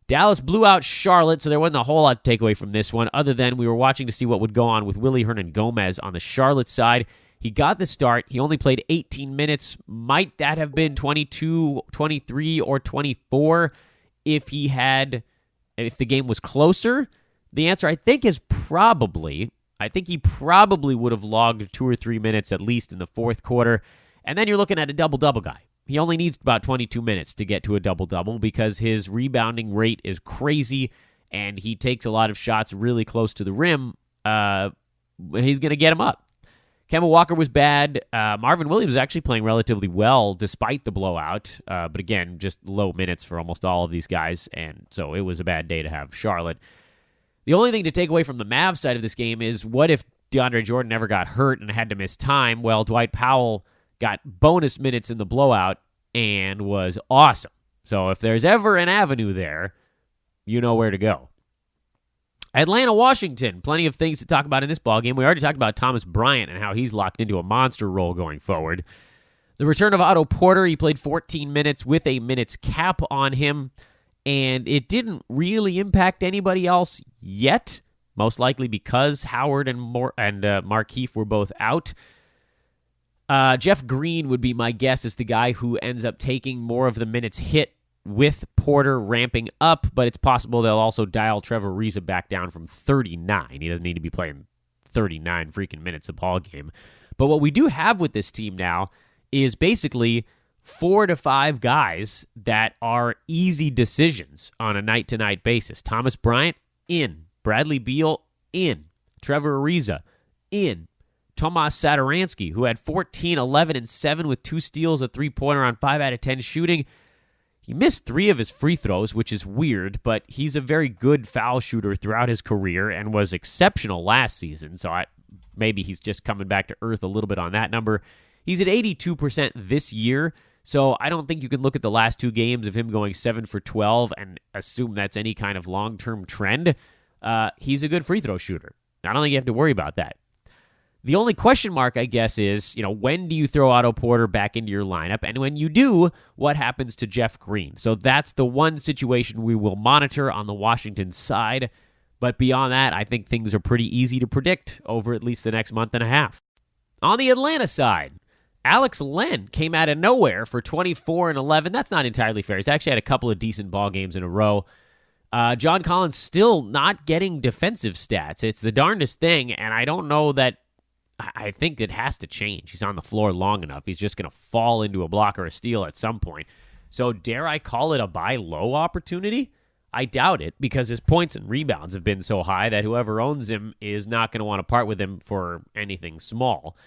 B: Dallas blew out Charlotte, so there wasn't a whole lot to take away from this one, other than we were watching to see what would go on with Willie Hernan-Gomez on the Charlotte side. He got the start. He only played 18 minutes. Might that have been 22, 23, or 24 if the game was closer? The answer, I think, is probably. I think he probably would have logged 2 or 3 minutes at least in the fourth quarter. And then you're looking at a double-double guy. He only needs about 22 minutes to get to a double-double because his rebounding rate is crazy, and he takes a lot of shots really close to the rim. He's going to get him up. Kemba Walker was bad. Marvin Williams was actually playing relatively well despite the blowout, but again, just low minutes for almost all of these guys, and so it was a bad day to have Charlotte. The only thing to take away from the Mavs side of this game is what if DeAndre Jordan never got hurt and had to miss time? Well, Dwight Powell got bonus minutes in the blowout and was awesome. So if there's ever an avenue there, you know where to go. Atlanta, Washington. Plenty of things to talk about in this ballgame. We already talked about Thomas Bryant and how he's locked into a monster role going forward. The return of Otto Porter. He played 14 minutes with a minutes cap on him, and it didn't really impact anybody else yet, most likely because Howard and Markieff were both out. Jeff Green would be my guess as the guy who ends up taking more of the minutes hit with Porter ramping up, but it's possible they'll also dial Trevor Ariza back down from 39. He doesn't need to be playing 39 freaking minutes a ball game. But what we do have with this team now is basically 4 to 5 guys that are easy decisions on a night-to-night basis. Thomas Bryant, in. Bradley Beal, in. Trevor Ariza, in. Tomas Satoransky, who had 14, 11, and 7 with 2 steals, a 3-pointer on 5 out of 10 shooting. He missed 3 of his free throws, which is weird, but he's a very good foul shooter throughout his career and was exceptional last season, so maybe he's just coming back to earth a little bit on that number. He's at 82% this year, so I don't think you can look at the last 2 games of him going 7 for 12 and assume that's any kind of long-term trend. He's a good free throw shooter. I don't think you have to worry about that. The only question mark, I guess, is, when do you throw Otto Porter back into your lineup? And when you do, what happens to Jeff Green? So that's the one situation we will monitor on the Washington side. But beyond that, I think things are pretty easy to predict over at least the next month and a half. On the Atlanta side, Alex Len came out of nowhere for 24 and 11. That's not entirely fair. He's actually had a couple of decent ball games in a row. John Collins still not getting defensive stats. It's the darndest thing, and I don't know that. I think it has to change. He's on the floor long enough. He's just going to fall into a block or a steal at some point. So dare I call it a buy low opportunity? I doubt it, because his points and rebounds have been so high that whoever owns him is not going to want to part with him for anything small.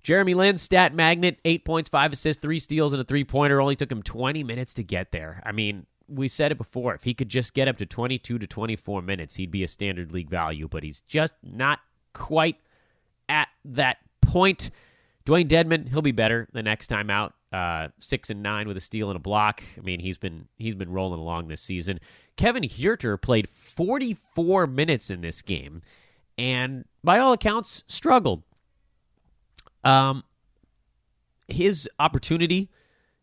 B: Jeremy Lin, stat magnet, 8 points, 5 assists, 3 steals, and a three-pointer. Only took him 20 minutes to get there. I mean, we said it before. If he could just get up to 22 to 24 minutes, he'd be a standard league value, but he's just not quite at that point. Dwayne Dedmon, he'll be better the next time out. 6 and 9 with a steal and a block. I mean, he's been rolling along this season. Kevin Huerter played 44 minutes in this game, and by all accounts, struggled. His opportunity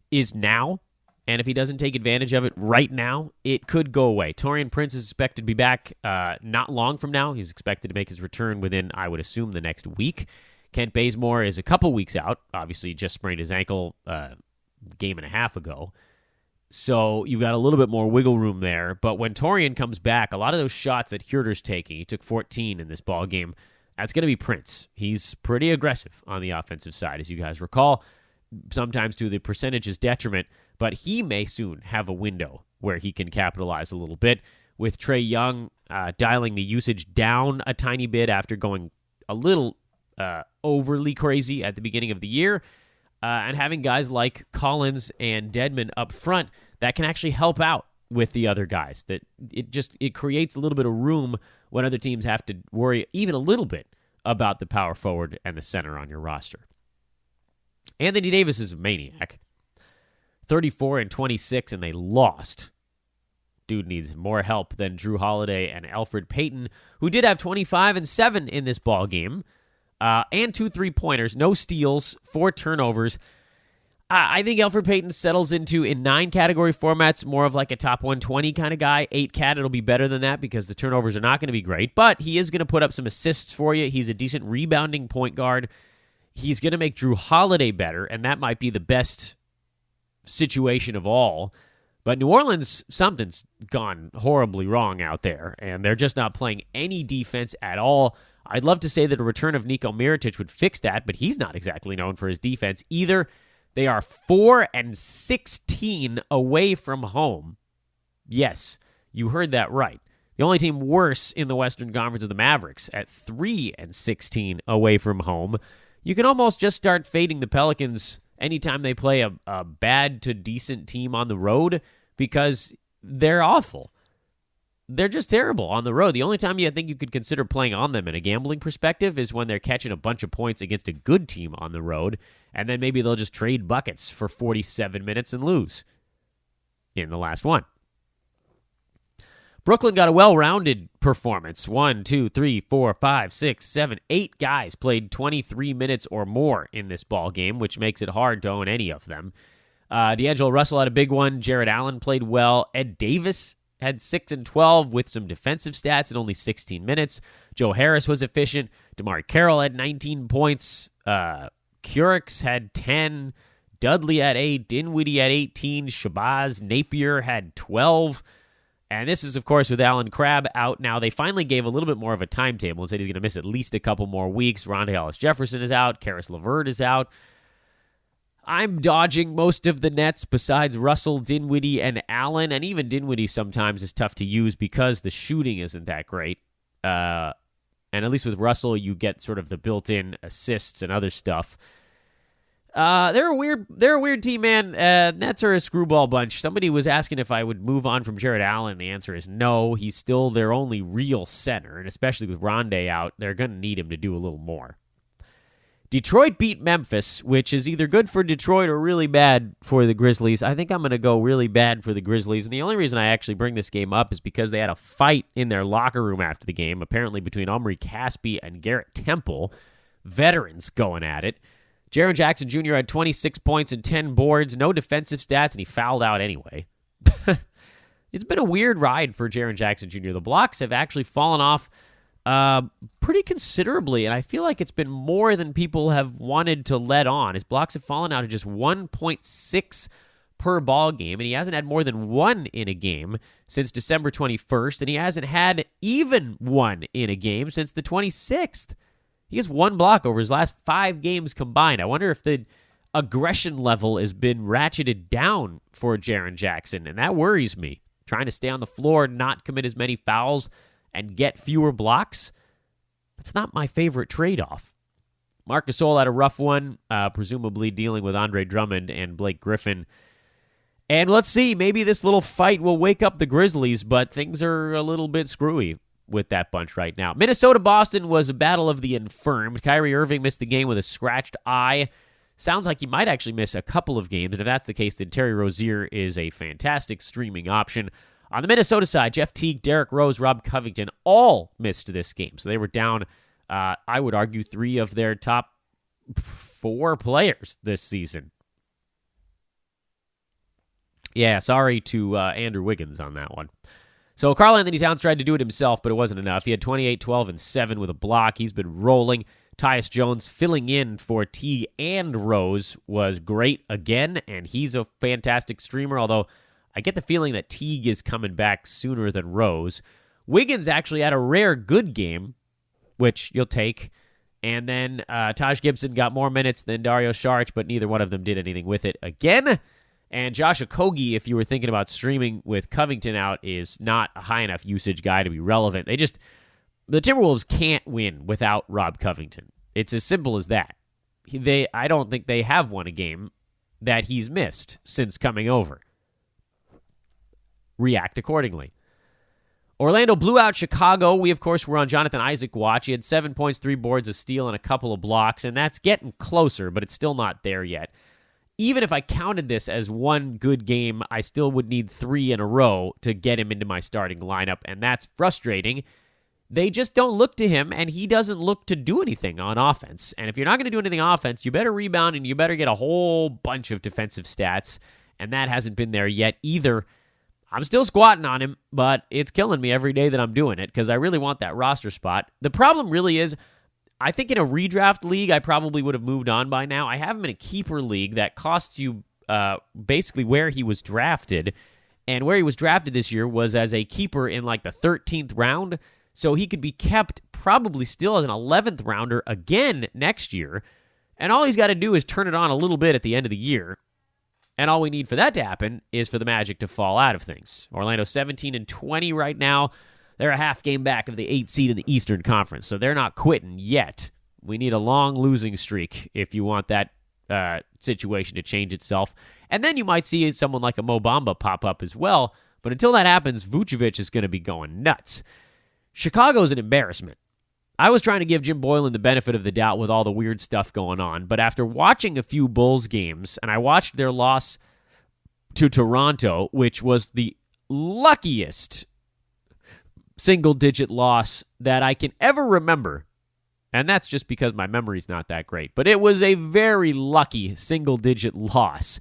B: is now, and if he doesn't take advantage of it right now, it could go away. Taurean Prince is expected to be back not long from now. He's expected to make his return within, I would assume, the next week. Kent Bazemore is a couple weeks out. Obviously, just sprained his ankle game and a half ago. So you've got a little bit more wiggle room there. But when Taurean comes back, a lot of those shots that Huerter's taking, he took 14 in this ball game, that's going to be Prince. He's pretty aggressive on the offensive side, as you guys recall, sometimes to the percentage's detriment. But he may soon have a window where he can capitalize a little bit, with Trae Young dialing the usage down a tiny bit after going a little overly crazy at the beginning of the year, and having guys like Collins and Dedmon up front that can actually help out with the other guys. That it creates a little bit of room when other teams have to worry even a little bit about the power forward and the center on your roster. Anthony Davis is a maniac. 34 and 26, and they lost. Dude needs more help than Drew Holiday and Elfrid Payton, who did have 25 and 7 in this ball game, and 2 3-pointers, no steals, 4 turnovers. I think Elfrid Payton settles into, in 9 category formats, more of like a top 120 kind of guy. 8 cat, it'll be better than that because the turnovers are not going to be great, but he is going to put up some assists for you. He's a decent rebounding point guard. He's going to make Drew Holiday better, and that might be the best situation of all. But New Orleans, something's gone horribly wrong out there, and they're just not playing any defense at all. I'd love to say that a return of Niko Mirotic would fix that, but he's not exactly known for his defense either. They are 4 and 16 away from home. Yes, you heard that right. The only team worse in the Western Conference is the Mavericks at 3 and 16 away from home. You can almost just start fading the Pelicans anytime they play a bad to decent team on the road, because they're awful. They're just terrible on the road. The only time I think you could consider playing on them in a gambling perspective is when they're catching a bunch of points against a good team on the road, and then maybe they'll just trade buckets for 47 minutes and lose in the last one. Brooklyn got a well-rounded performance. 1, 2, 3, 4, 5, 6, 7, 8 guys played 23 minutes or more in this ball game, which makes it hard to own any of them. D'Angelo Russell had a big one. Jared Allen played well. Ed Davis had 6 and 12 with some defensive stats in only 16 minutes. Joe Harris was efficient. DeMar Carroll had 19 points. Curix had 10. Dudley had 8. Dinwiddie had 18. Shabazz Napier had 12. And this is, of course, with Alan Crabb out now. They finally gave a little bit more of a timetable and said he's going to miss at least a couple more weeks. Rondae Hollis-Jefferson is out. Karis LeVert is out. I'm dodging most of the Nets besides Russell, Dinwiddie, and Allen. And even Dinwiddie sometimes is tough to use because the shooting isn't that great. And at least with Russell, you get sort of the built-in assists and other stuff. They're a weird team, man. Nets are a screwball bunch. Somebody was asking if I would move on from Jared Allen. The answer is no. He's still their only real center, and especially with Rondé out, they're going to need him to do a little more. Detroit beat Memphis, which is either good for Detroit or really bad for the Grizzlies. I think I'm going to go really bad for the Grizzlies, and the only reason I actually bring this game up is because they had a fight in their locker room after the game, apparently between Omri Caspi and Garrett Temple. Veterans going at it. Jaren Jackson Jr. had 26 points and 10 boards, no defensive stats, and he fouled out anyway. It's been a weird ride for Jaren Jackson Jr. The blocks have actually fallen off pretty considerably, and I feel like it's been more than people have wanted to let on. His blocks have fallen out to just 1.6 per ball game, and he hasn't had more than one in a game since December 21st, and he hasn't had even one in a game since the 26th. He has one block over his last 5 games combined. I wonder if the aggression level has been ratcheted down for Jaren Jackson, and that worries me. Trying to stay on the floor, not commit as many fouls, and get fewer blocks, that's not my favorite trade-off. Marc Gasol had a rough one, presumably dealing with Andre Drummond and Blake Griffin. And let's see, maybe this little fight will wake up the Grizzlies, but things are a little bit screwy with that bunch right now. Minnesota-Boston was a battle of the infirmed. Kyrie Irving missed the game with a scratched eye. Sounds like he might actually miss a couple of games, and if that's the case, then Terry Rozier is a fantastic streaming option. On the Minnesota side, Jeff Teague, Derrick Rose, Rob Covington all missed this game. So they were down, I would argue, 3 of their top 4 players this season. Yeah, sorry to Andrew Wiggins on that one. So Karl-Anthony Towns tried to do it himself, but it wasn't enough. He had 28, 12, and 7 with a block. He's been rolling. Tyus Jones filling in for Teague and Rose was great again, and he's a fantastic streamer, although I get the feeling that Teague is coming back sooner than Rose. Wiggins actually had a rare good game, which you'll take. And then Taj Gibson got more minutes than Dario Saric, but neither one of them did anything with it again. And Josh Okogie, if you were thinking about streaming with Covington out, is not a high enough usage guy to be relevant. The Timberwolves can't win without Rob Covington. It's as simple as that. I don't think they have won a game that he's missed since coming over. React accordingly. Orlando blew out Chicago. We, of course, were on Jonathan Isaac watch. He had 7 points, 3 boards, a steal, and a couple of blocks, and that's getting closer, but it's still not there yet. Even if I counted this as one good game, I still would need 3 in a row to get him into my starting lineup, and that's frustrating. They just don't look to him, and he doesn't look to do anything on offense. And if you're not going to do anything on offense, you better rebound, and you better get a whole bunch of defensive stats, and that hasn't been there yet either. I'm still squatting on him, but it's killing me every day that I'm doing it because I really want that roster spot. The problem really is, I think in a redraft league, I probably would have moved on by now. I have him in a keeper league that costs you basically where he was drafted, and where he was drafted this year was as a keeper in like the 13th round, so he could be kept probably still as an 11th rounder again next year, and all he's got to do is turn it on a little bit at the end of the year. And all we need for that to happen is for the Magic to fall out of things. Orlando 17-20 right now. They're a half game back of the 8th seed in the Eastern Conference, so they're not quitting yet. We need a long losing streak if you want that situation to change itself. And then you might see someone like a Mo Bamba pop up as well. But until that happens, Vucevic is going to be going nuts. Chicago's an embarrassment. I was trying to give Jim Boylan the benefit of the doubt with all the weird stuff going on, but after watching a few Bulls games, and I watched their loss to Toronto, which was the luckiest single-digit loss that I can ever remember, and that's just because my memory's not that great, but it was a very lucky single-digit loss.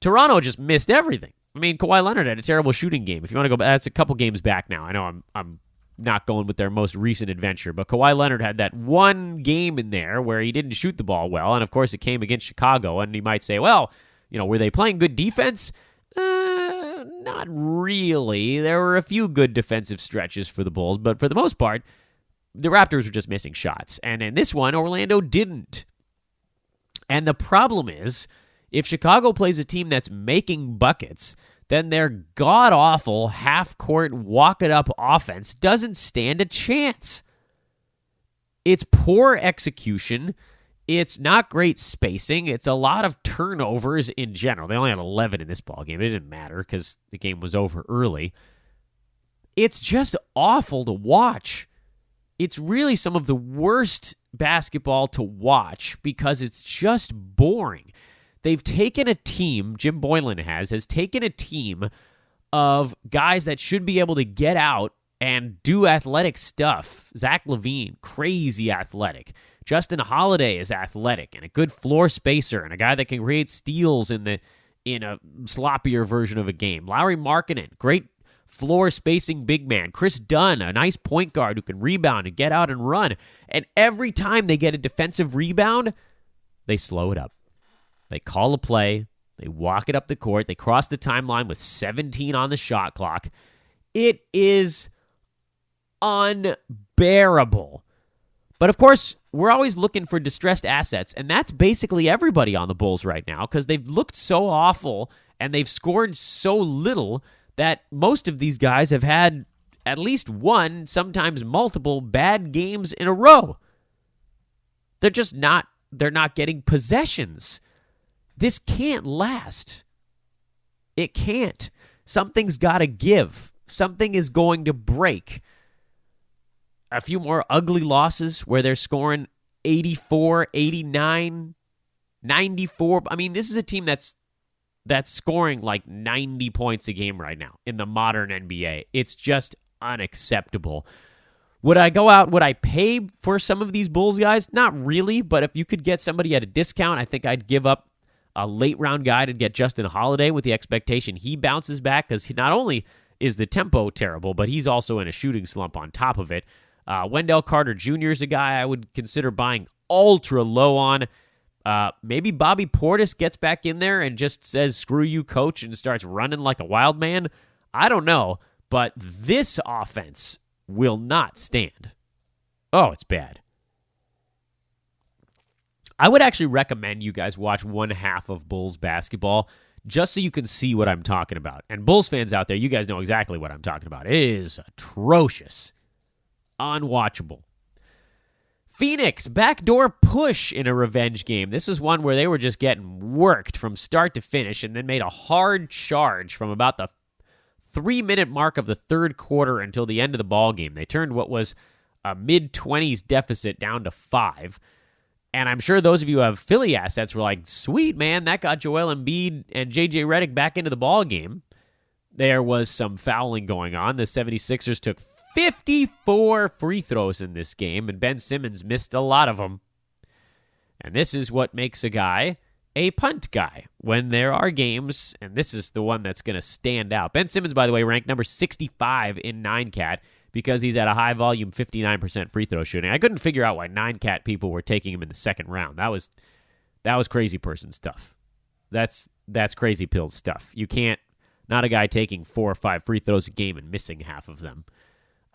B: Toronto just missed everything. I mean, Kawhi Leonard had a terrible shooting game. If you want to go back, that's a couple games back now. I know I'm not going with their most recent adventure, but Kawhi Leonard had that one game in there where he didn't shoot the ball well, and of course it came against Chicago, and you might say, well, were they playing good defense? Not really. There were a few good defensive stretches for the Bulls, but for the most part, the Raptors were just missing shots, and in this one, Orlando didn't. And the problem is, if Chicago plays a team that's making buckets, then their god-awful half-court walk-it-up offense doesn't stand a chance. It's poor execution. It's not great spacing. It's a lot of turnovers in general. They only had 11 in this ballgame. It didn't matter because the game was over early. It's just awful to watch. It's really some of the worst basketball to watch because it's just boring. They've taken a team, Jim Boylan has taken a team of guys that should be able to get out and do athletic stuff. Zach LaVine, crazy athletic. Justin Holiday is athletic and a good floor spacer and a guy that can create steals in a sloppier version of a game. Lauri Markkanen, great floor spacing big man. Chris Dunn, a nice point guard who can rebound and get out and run. And every time they get a defensive rebound, they slow it up. They call a play. They walk it up the court. They cross the timeline with 17 on the shot clock. It is unbearable. But of course, we're always looking for distressed assets, and that's basically everybody on the Bulls right now because they've looked so awful and they've scored so little that most of these guys have had at least one, sometimes multiple, bad games in a row. They're not getting possessions. This can't last. It can't. Something's got to give. Something is going to break. A few more ugly losses where they're scoring 84, 89, 94. I mean, this is a team that's scoring like 90 points a game right now in the modern NBA. It's just unacceptable. Would I go out? Would I pay for some of these Bulls guys? Not really, but if you could get somebody at a discount, I think I'd give up a late round guy to get Justin Holiday with the expectation he bounces back because not only is the tempo terrible, but he's also in a shooting slump on top of it. Wendell Carter Jr. is a guy I would consider buying ultra low on. Maybe Bobby Portis gets back in there and just says, screw you, coach, and starts running like a wild man. I don't know, but this offense will not stand. Oh, it's bad. I would actually recommend you guys watch one half of Bulls basketball just so you can see what I'm talking about. And Bulls fans out there, you guys know exactly what I'm talking about. It is atrocious. Unwatchable. Phoenix, backdoor push in a revenge game. This is one where they were just getting worked from start to finish and then made a hard charge from about the 3-minute mark of the third quarter until the end of the ball game. They turned what was a mid-20s deficit down to 5. And I'm sure those of you who have Philly assets were like, sweet, man, that got Joel Embiid and J.J. Redick back into the ball game. There was some fouling going on. The 76ers took 54 free throws in this game, and Ben Simmons missed a lot of them. And this is what makes a guy a punt guy when there are games, and this is the one that's going to stand out. Ben Simmons, by the way, ranked number 65 in 9Cat because he's at a high-volume 59% free throw shooting. I couldn't figure out why 9Cat people were taking him in the second round. That was crazy person stuff. That's crazy pill stuff. You can't, not a guy taking 4 or 5 free throws a game and missing half of them.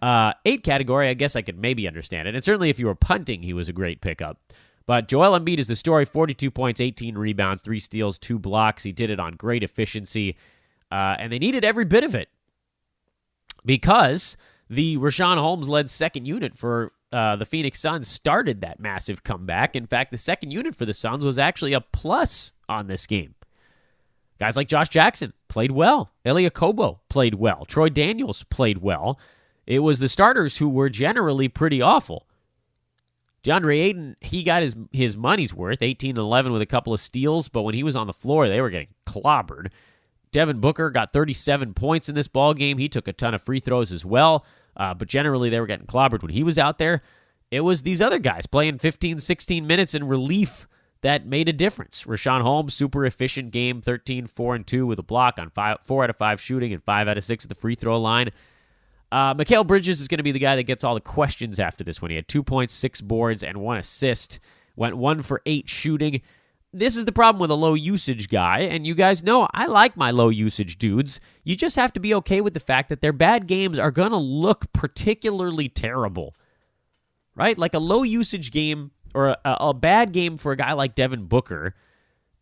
B: 8 category, I guess I could maybe understand it. And certainly if you were punting, he was a great pickup. But Joel Embiid is the story. 42 points, 18 rebounds, 3 steals, 2 blocks. He did it on great efficiency. And they needed every bit of it because the Rashawn Holmes-led second unit for the Phoenix Suns started that massive comeback. In fact, the second unit for the Suns was actually a plus on this game. Guys like Josh Jackson played well. Elie Okobo played well. Troy Daniels played well. It was the starters who were generally pretty awful. DeAndre Ayton, he got his money's worth, 18-11 with a couple of steals, but when he was on the floor, they were getting clobbered. Devin Booker got 37 points in this ballgame. He took a ton of free throws as well, but generally they were getting clobbered when he was out there. It was these other guys playing 15, 16 minutes in relief that made a difference. Rashawn Holmes, super efficient game, 13, 4, and 2 with a block on 4 out of 5 shooting and 5 out of 6 at the free throw line. Mikal Bridges is going to be the guy that gets all the questions after this one. He had 2 points, 6 boards, and 1 assist. Went 1 for 8 shooting. This is the problem with a low-usage guy, and you guys know I like my low-usage dudes. You just have to be okay with the fact that their bad games are going to look particularly terrible, right? Like a low-usage game or a bad game for a guy like Devin Booker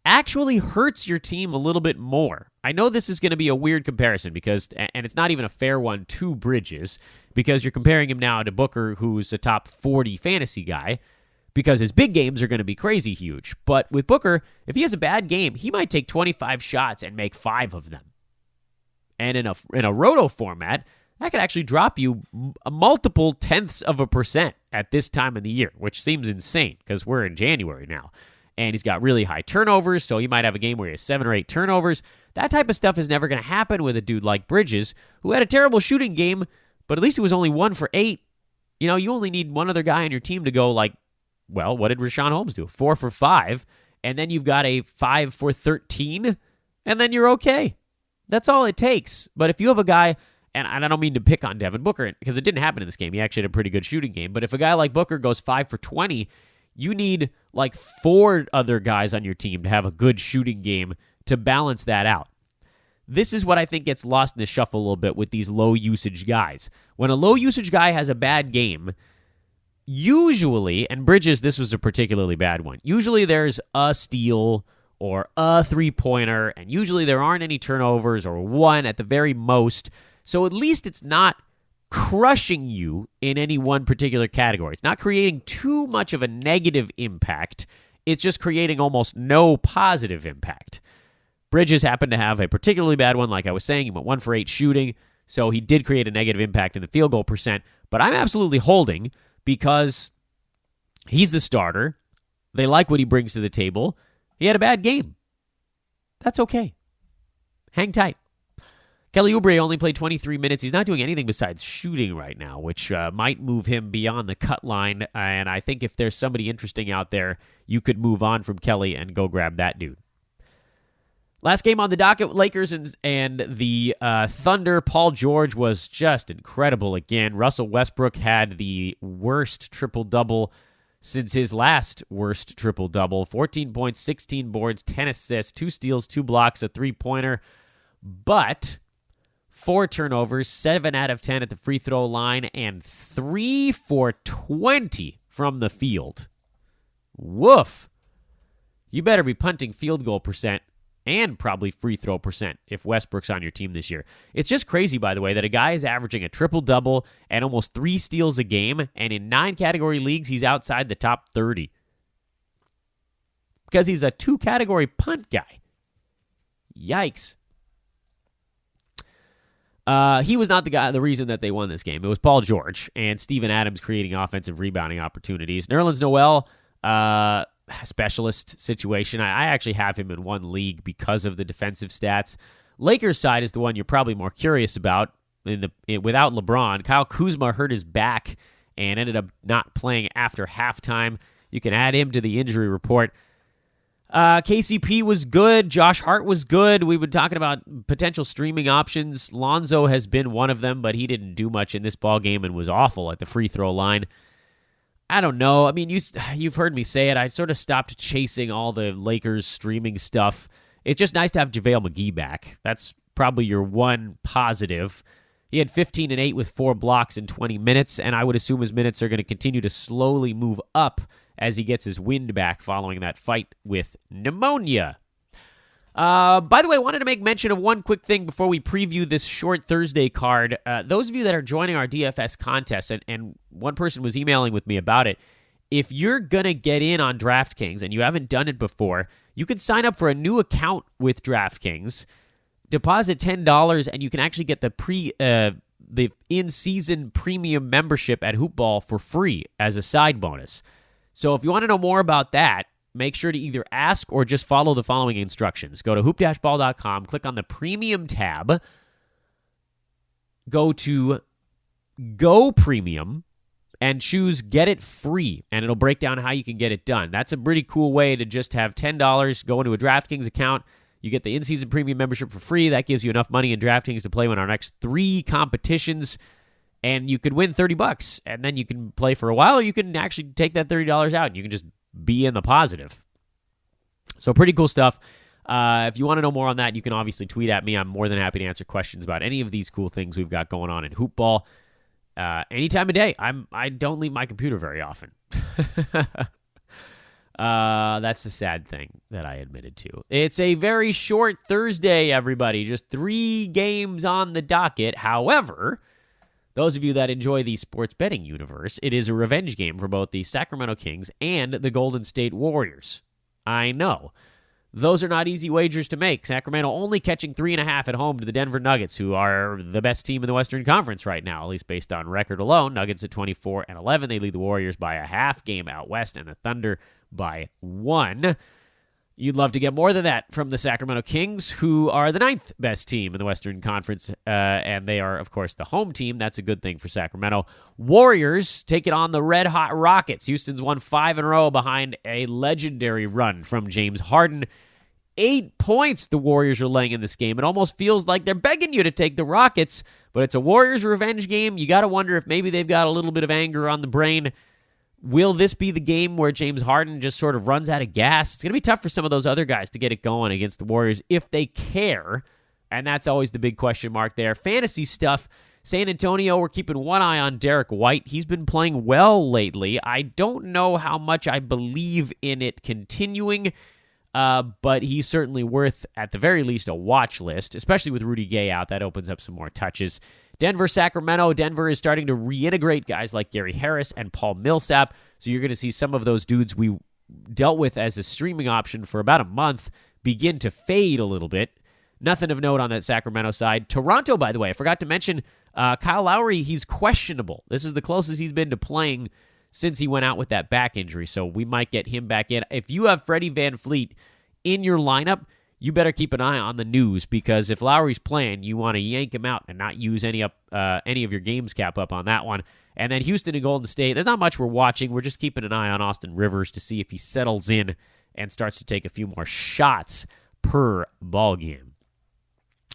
B: actually hurts your team a little bit more. I know this is going to be a weird comparison because, and it's not even a fair one to Bridges, because you're comparing him now to Booker, who's a top 40 fantasy guy. because his big games are going to be crazy huge. But with Booker, if he has a bad game, he might take 25 shots and make 5 of them. And in a roto format, that could actually drop you a multiple tenths of a percent at this time of the year, which seems insane because we're in January now. And he's got really high turnovers, so he might have a game where he has 7 or 8 turnovers. That type of stuff is never going to happen with a dude like Bridges, who had a terrible shooting game, but at least it was only 1 for 8. You know, you only need one other guy on your team to go like, well, what did Richaun Holmes do? 4 for 5, and then you've got a 5 for 13, and then you're okay. That's all it takes. But if you have a guy, and I don't mean to pick on Devin Booker, because it didn't happen in this game. He actually had a pretty good shooting game. But if a guy like Booker goes 5 for 20, you need like 4 other guys on your team to have a good shooting game to balance that out. This is what I think gets lost in the shuffle a little bit with these low-usage guys. When a low-usage guy has a bad game, usually, and Bridges, this was a particularly bad one, usually there's a steal or a three-pointer, and usually there aren't any turnovers or 1 at the very most. So at least it's not crushing you in any one particular category. It's not creating too much of a negative impact. It's just creating almost no positive impact. Bridges happened to have a particularly bad one, like I was saying. He went 1 for 8 shooting, so he did create a negative impact in the field goal percent. But I'm absolutely holding because he's the starter. They like what he brings to the table. He had a bad game. That's okay. Hang tight. Kelly Oubre only played 23 minutes. He's not doing anything besides shooting right now, which might move him beyond the cut line. And I think if there's somebody interesting out there, you could move on from Kelly and go grab that dude. Last game on the docket, Lakers and the Thunder. Paul George was just incredible again. Russell Westbrook had the worst triple-double since his last worst triple-double. 14 points, 16 boards, 10 assists, 2 steals, 2 blocks, a three-pointer. But 4 turnovers, 7 out of 10 at the free throw line, and 3 for 20 from the field. Woof. You better be punting field goal percent and probably free throw percent if Westbrook's on your team this year. It's just crazy, by the way, that a guy is averaging a triple-double and almost 3 steals a game, and in 9 category leagues, he's outside the top 30. Because he's a 2-category punt guy. Yikes. He was not the reason that they won this game. It was Paul George and Steven Adams creating offensive rebounding opportunities. Nerlens Noel, specialist situation. I actually have him in one league because of the defensive stats. Lakers side is the one you're probably more curious about. Without LeBron, Kyle Kuzma hurt his back and ended up not playing after halftime. You can add him to the injury report. KCP was good. Josh Hart was good. We've been talking about potential streaming options. Lonzo has been one of them, but he didn't do much in this ballgame and was awful at the free throw line. I don't know. I mean, you've heard me say it. I sort of stopped chasing all the Lakers streaming stuff. It's just nice to have JaVale McGee back. That's probably your one positive. He had 15 and 8 with 4 blocks in 20 minutes, and I would assume his minutes are going to continue to slowly move up as he gets his wind back following that fight with pneumonia. By the way, I wanted to make mention of one quick thing before we preview this short Thursday card. Those of you that are joining our DFS contest, and one person was emailing with me about it, if you're going to get in on DraftKings and you haven't done it before, you can sign up for a new account with DraftKings, deposit $10, and you can actually get the in-season premium membership at Hoopball for free as a side bonus. So if you want to know more about that, make sure to either ask or just follow the following instructions. Go to hoop-ball.com, click on the Premium tab, go to Go Premium, and choose Get It Free, and it'll break down how you can get it done. That's a pretty cool way to just have $10 go into a DraftKings account. You get the in-season premium membership for free. That gives you enough money in DraftKings to play in our next 3 competitions, and you could win $30, and then you can play for a while, or you can actually take that $30 out, and you can just be in the positive. So pretty cool stuff. If you want to know more on that, you can obviously tweet at me. I'm more than happy to answer questions about any of these cool things we've got going on in Hoopball. Any time of day. I don't leave my computer very often. That's the sad thing that I admitted to. It's a very short Thursday, everybody. Just 3 games on the docket. However, those of you that enjoy the sports betting universe, it is a revenge game for both the Sacramento Kings and the Golden State Warriors. I know. Those are not easy wagers to make. Sacramento only catching 3.5 at home to the Denver Nuggets, who are the best team in the Western Conference right now, at least based on record alone. Nuggets at 24-11. They lead the Warriors by a half game out west, and the Thunder by 1. You'd love to get more than that from the Sacramento Kings, who are the 9th best team in the Western Conference, and they are, of course, the home team. That's a good thing for Sacramento. Warriors take it on the red-hot Rockets. Houston's won 5 in a row behind a legendary run from James Harden. 8 points the Warriors are laying in this game. It almost feels like they're begging you to take the Rockets, but it's a Warriors revenge game. You got to wonder if maybe they've got a little bit of anger on the brain. Will this be the game where James Harden just sort of runs out of gas? It's going to be tough for some of those other guys to get it going against the Warriors if they care, and that's always the big question mark there. Fantasy stuff, San Antonio, we're keeping one eye on Derek White. He's been playing well lately. I don't know how much I believe in it continuing, but he's certainly worth, at the very least, a watch list, especially with Rudy Gay out. That opens up some more touches. Denver, Sacramento. Denver is starting to reintegrate guys like Gary Harris and Paul Millsap, so you're going to see some of those dudes we dealt with as a streaming option for about a month begin to fade a little bit. Nothing of note on that Sacramento side. Toronto, by the way, I forgot to mention Kyle Lowry. He's questionable. This is the closest he's been to playing since he went out with that back injury, so we might get him back in. If you have Freddie VanVleet in your lineup, you better keep an eye on the news, because if Lowry's playing, you want to yank him out and not use any of your games cap up on that one. And then Houston and Golden State, there's not much we're watching. We're just keeping an eye on Austin Rivers to see if he settles in and starts to take a few more shots per ball game.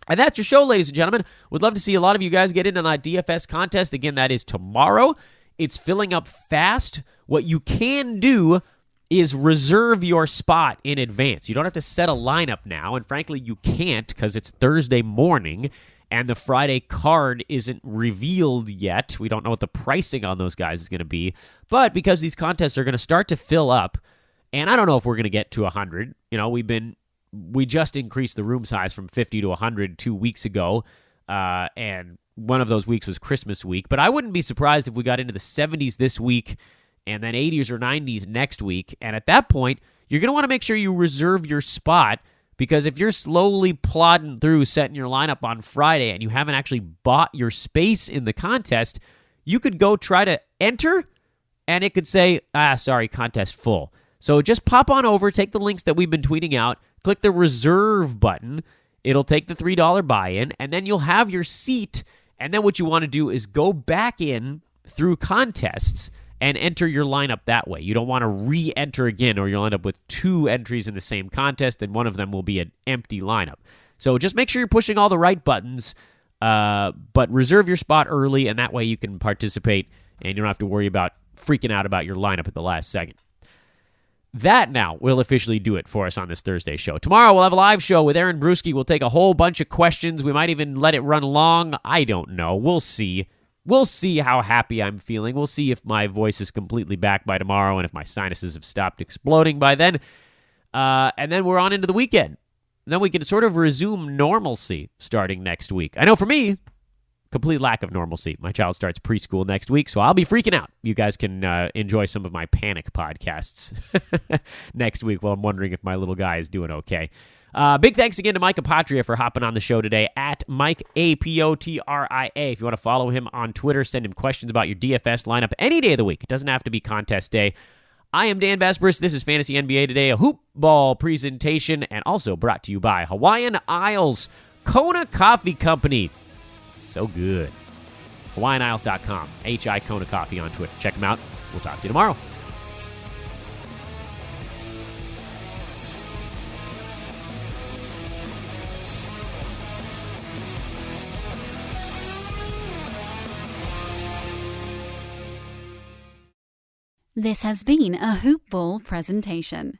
B: And that's your show, ladies and gentlemen. Would love to see a lot of you guys get in on that DFS contest. Again, that is tomorrow. It's filling up fast. What you can do is reserve your spot in advance. You don't have to set a lineup now, and frankly, you can't because it's Thursday morning, and the Friday card isn't revealed yet. We don't know what the pricing on those guys is going to be, but because these contests are going to start to fill up, and I don't know if we're going to get to 100. You know, we just increased the room size from 50 to 100 2 weeks ago, and one of those weeks was Christmas week, but I wouldn't be surprised if we got into the 70s this week, and then 80s or 90s next week. And at that point, you're going to want to make sure you reserve your spot, because if you're slowly plodding through setting your lineup on Friday and you haven't actually bought your space in the contest, you could go try to enter, and it could say, sorry, contest full. So just pop on over, take the links that we've been tweeting out, click the reserve button. It'll take the $3 buy-in, and then you'll have your seat. And then what you want to do is go back in through contests and enter your lineup that way. You don't want to re-enter again, or you'll end up with 2 entries in the same contest, and one of them will be an empty lineup. So just make sure you're pushing all the right buttons, but reserve your spot early, and that way you can participate, and you don't have to worry about freaking out about your lineup at the last second. That now will officially do it for us on this Thursday show. Tomorrow we'll have a live show with Aaron Brewski. We'll take a whole bunch of questions. We might even let it run long. I don't know. We'll see. We'll see how happy I'm feeling. We'll see if my voice is completely back by tomorrow and if my sinuses have stopped exploding by then. And then we're on into the weekend. And then we can sort of resume normalcy starting next week. I know for me, complete lack of normalcy. My child starts preschool next week, so I'll be freaking out. You guys can enjoy some of my panic podcasts next week while I'm wondering if my little guy is doing okay. Big thanks again to Mike Apotria for hopping on the show today at Mike Apotria. If you want to follow him on Twitter, send him questions about your DFS lineup any day of the week. It doesn't have to be contest day. I am Dan Besbris. This is Fantasy NBA Today, a hoop ball presentation, and also brought to you by Hawaiian Isles Kona Coffee Company. So good. HawaiianIsles.com. HI Kona Coffee on Twitter. Check them out. We'll talk to you tomorrow.
A: This has been a Hoop Ball presentation.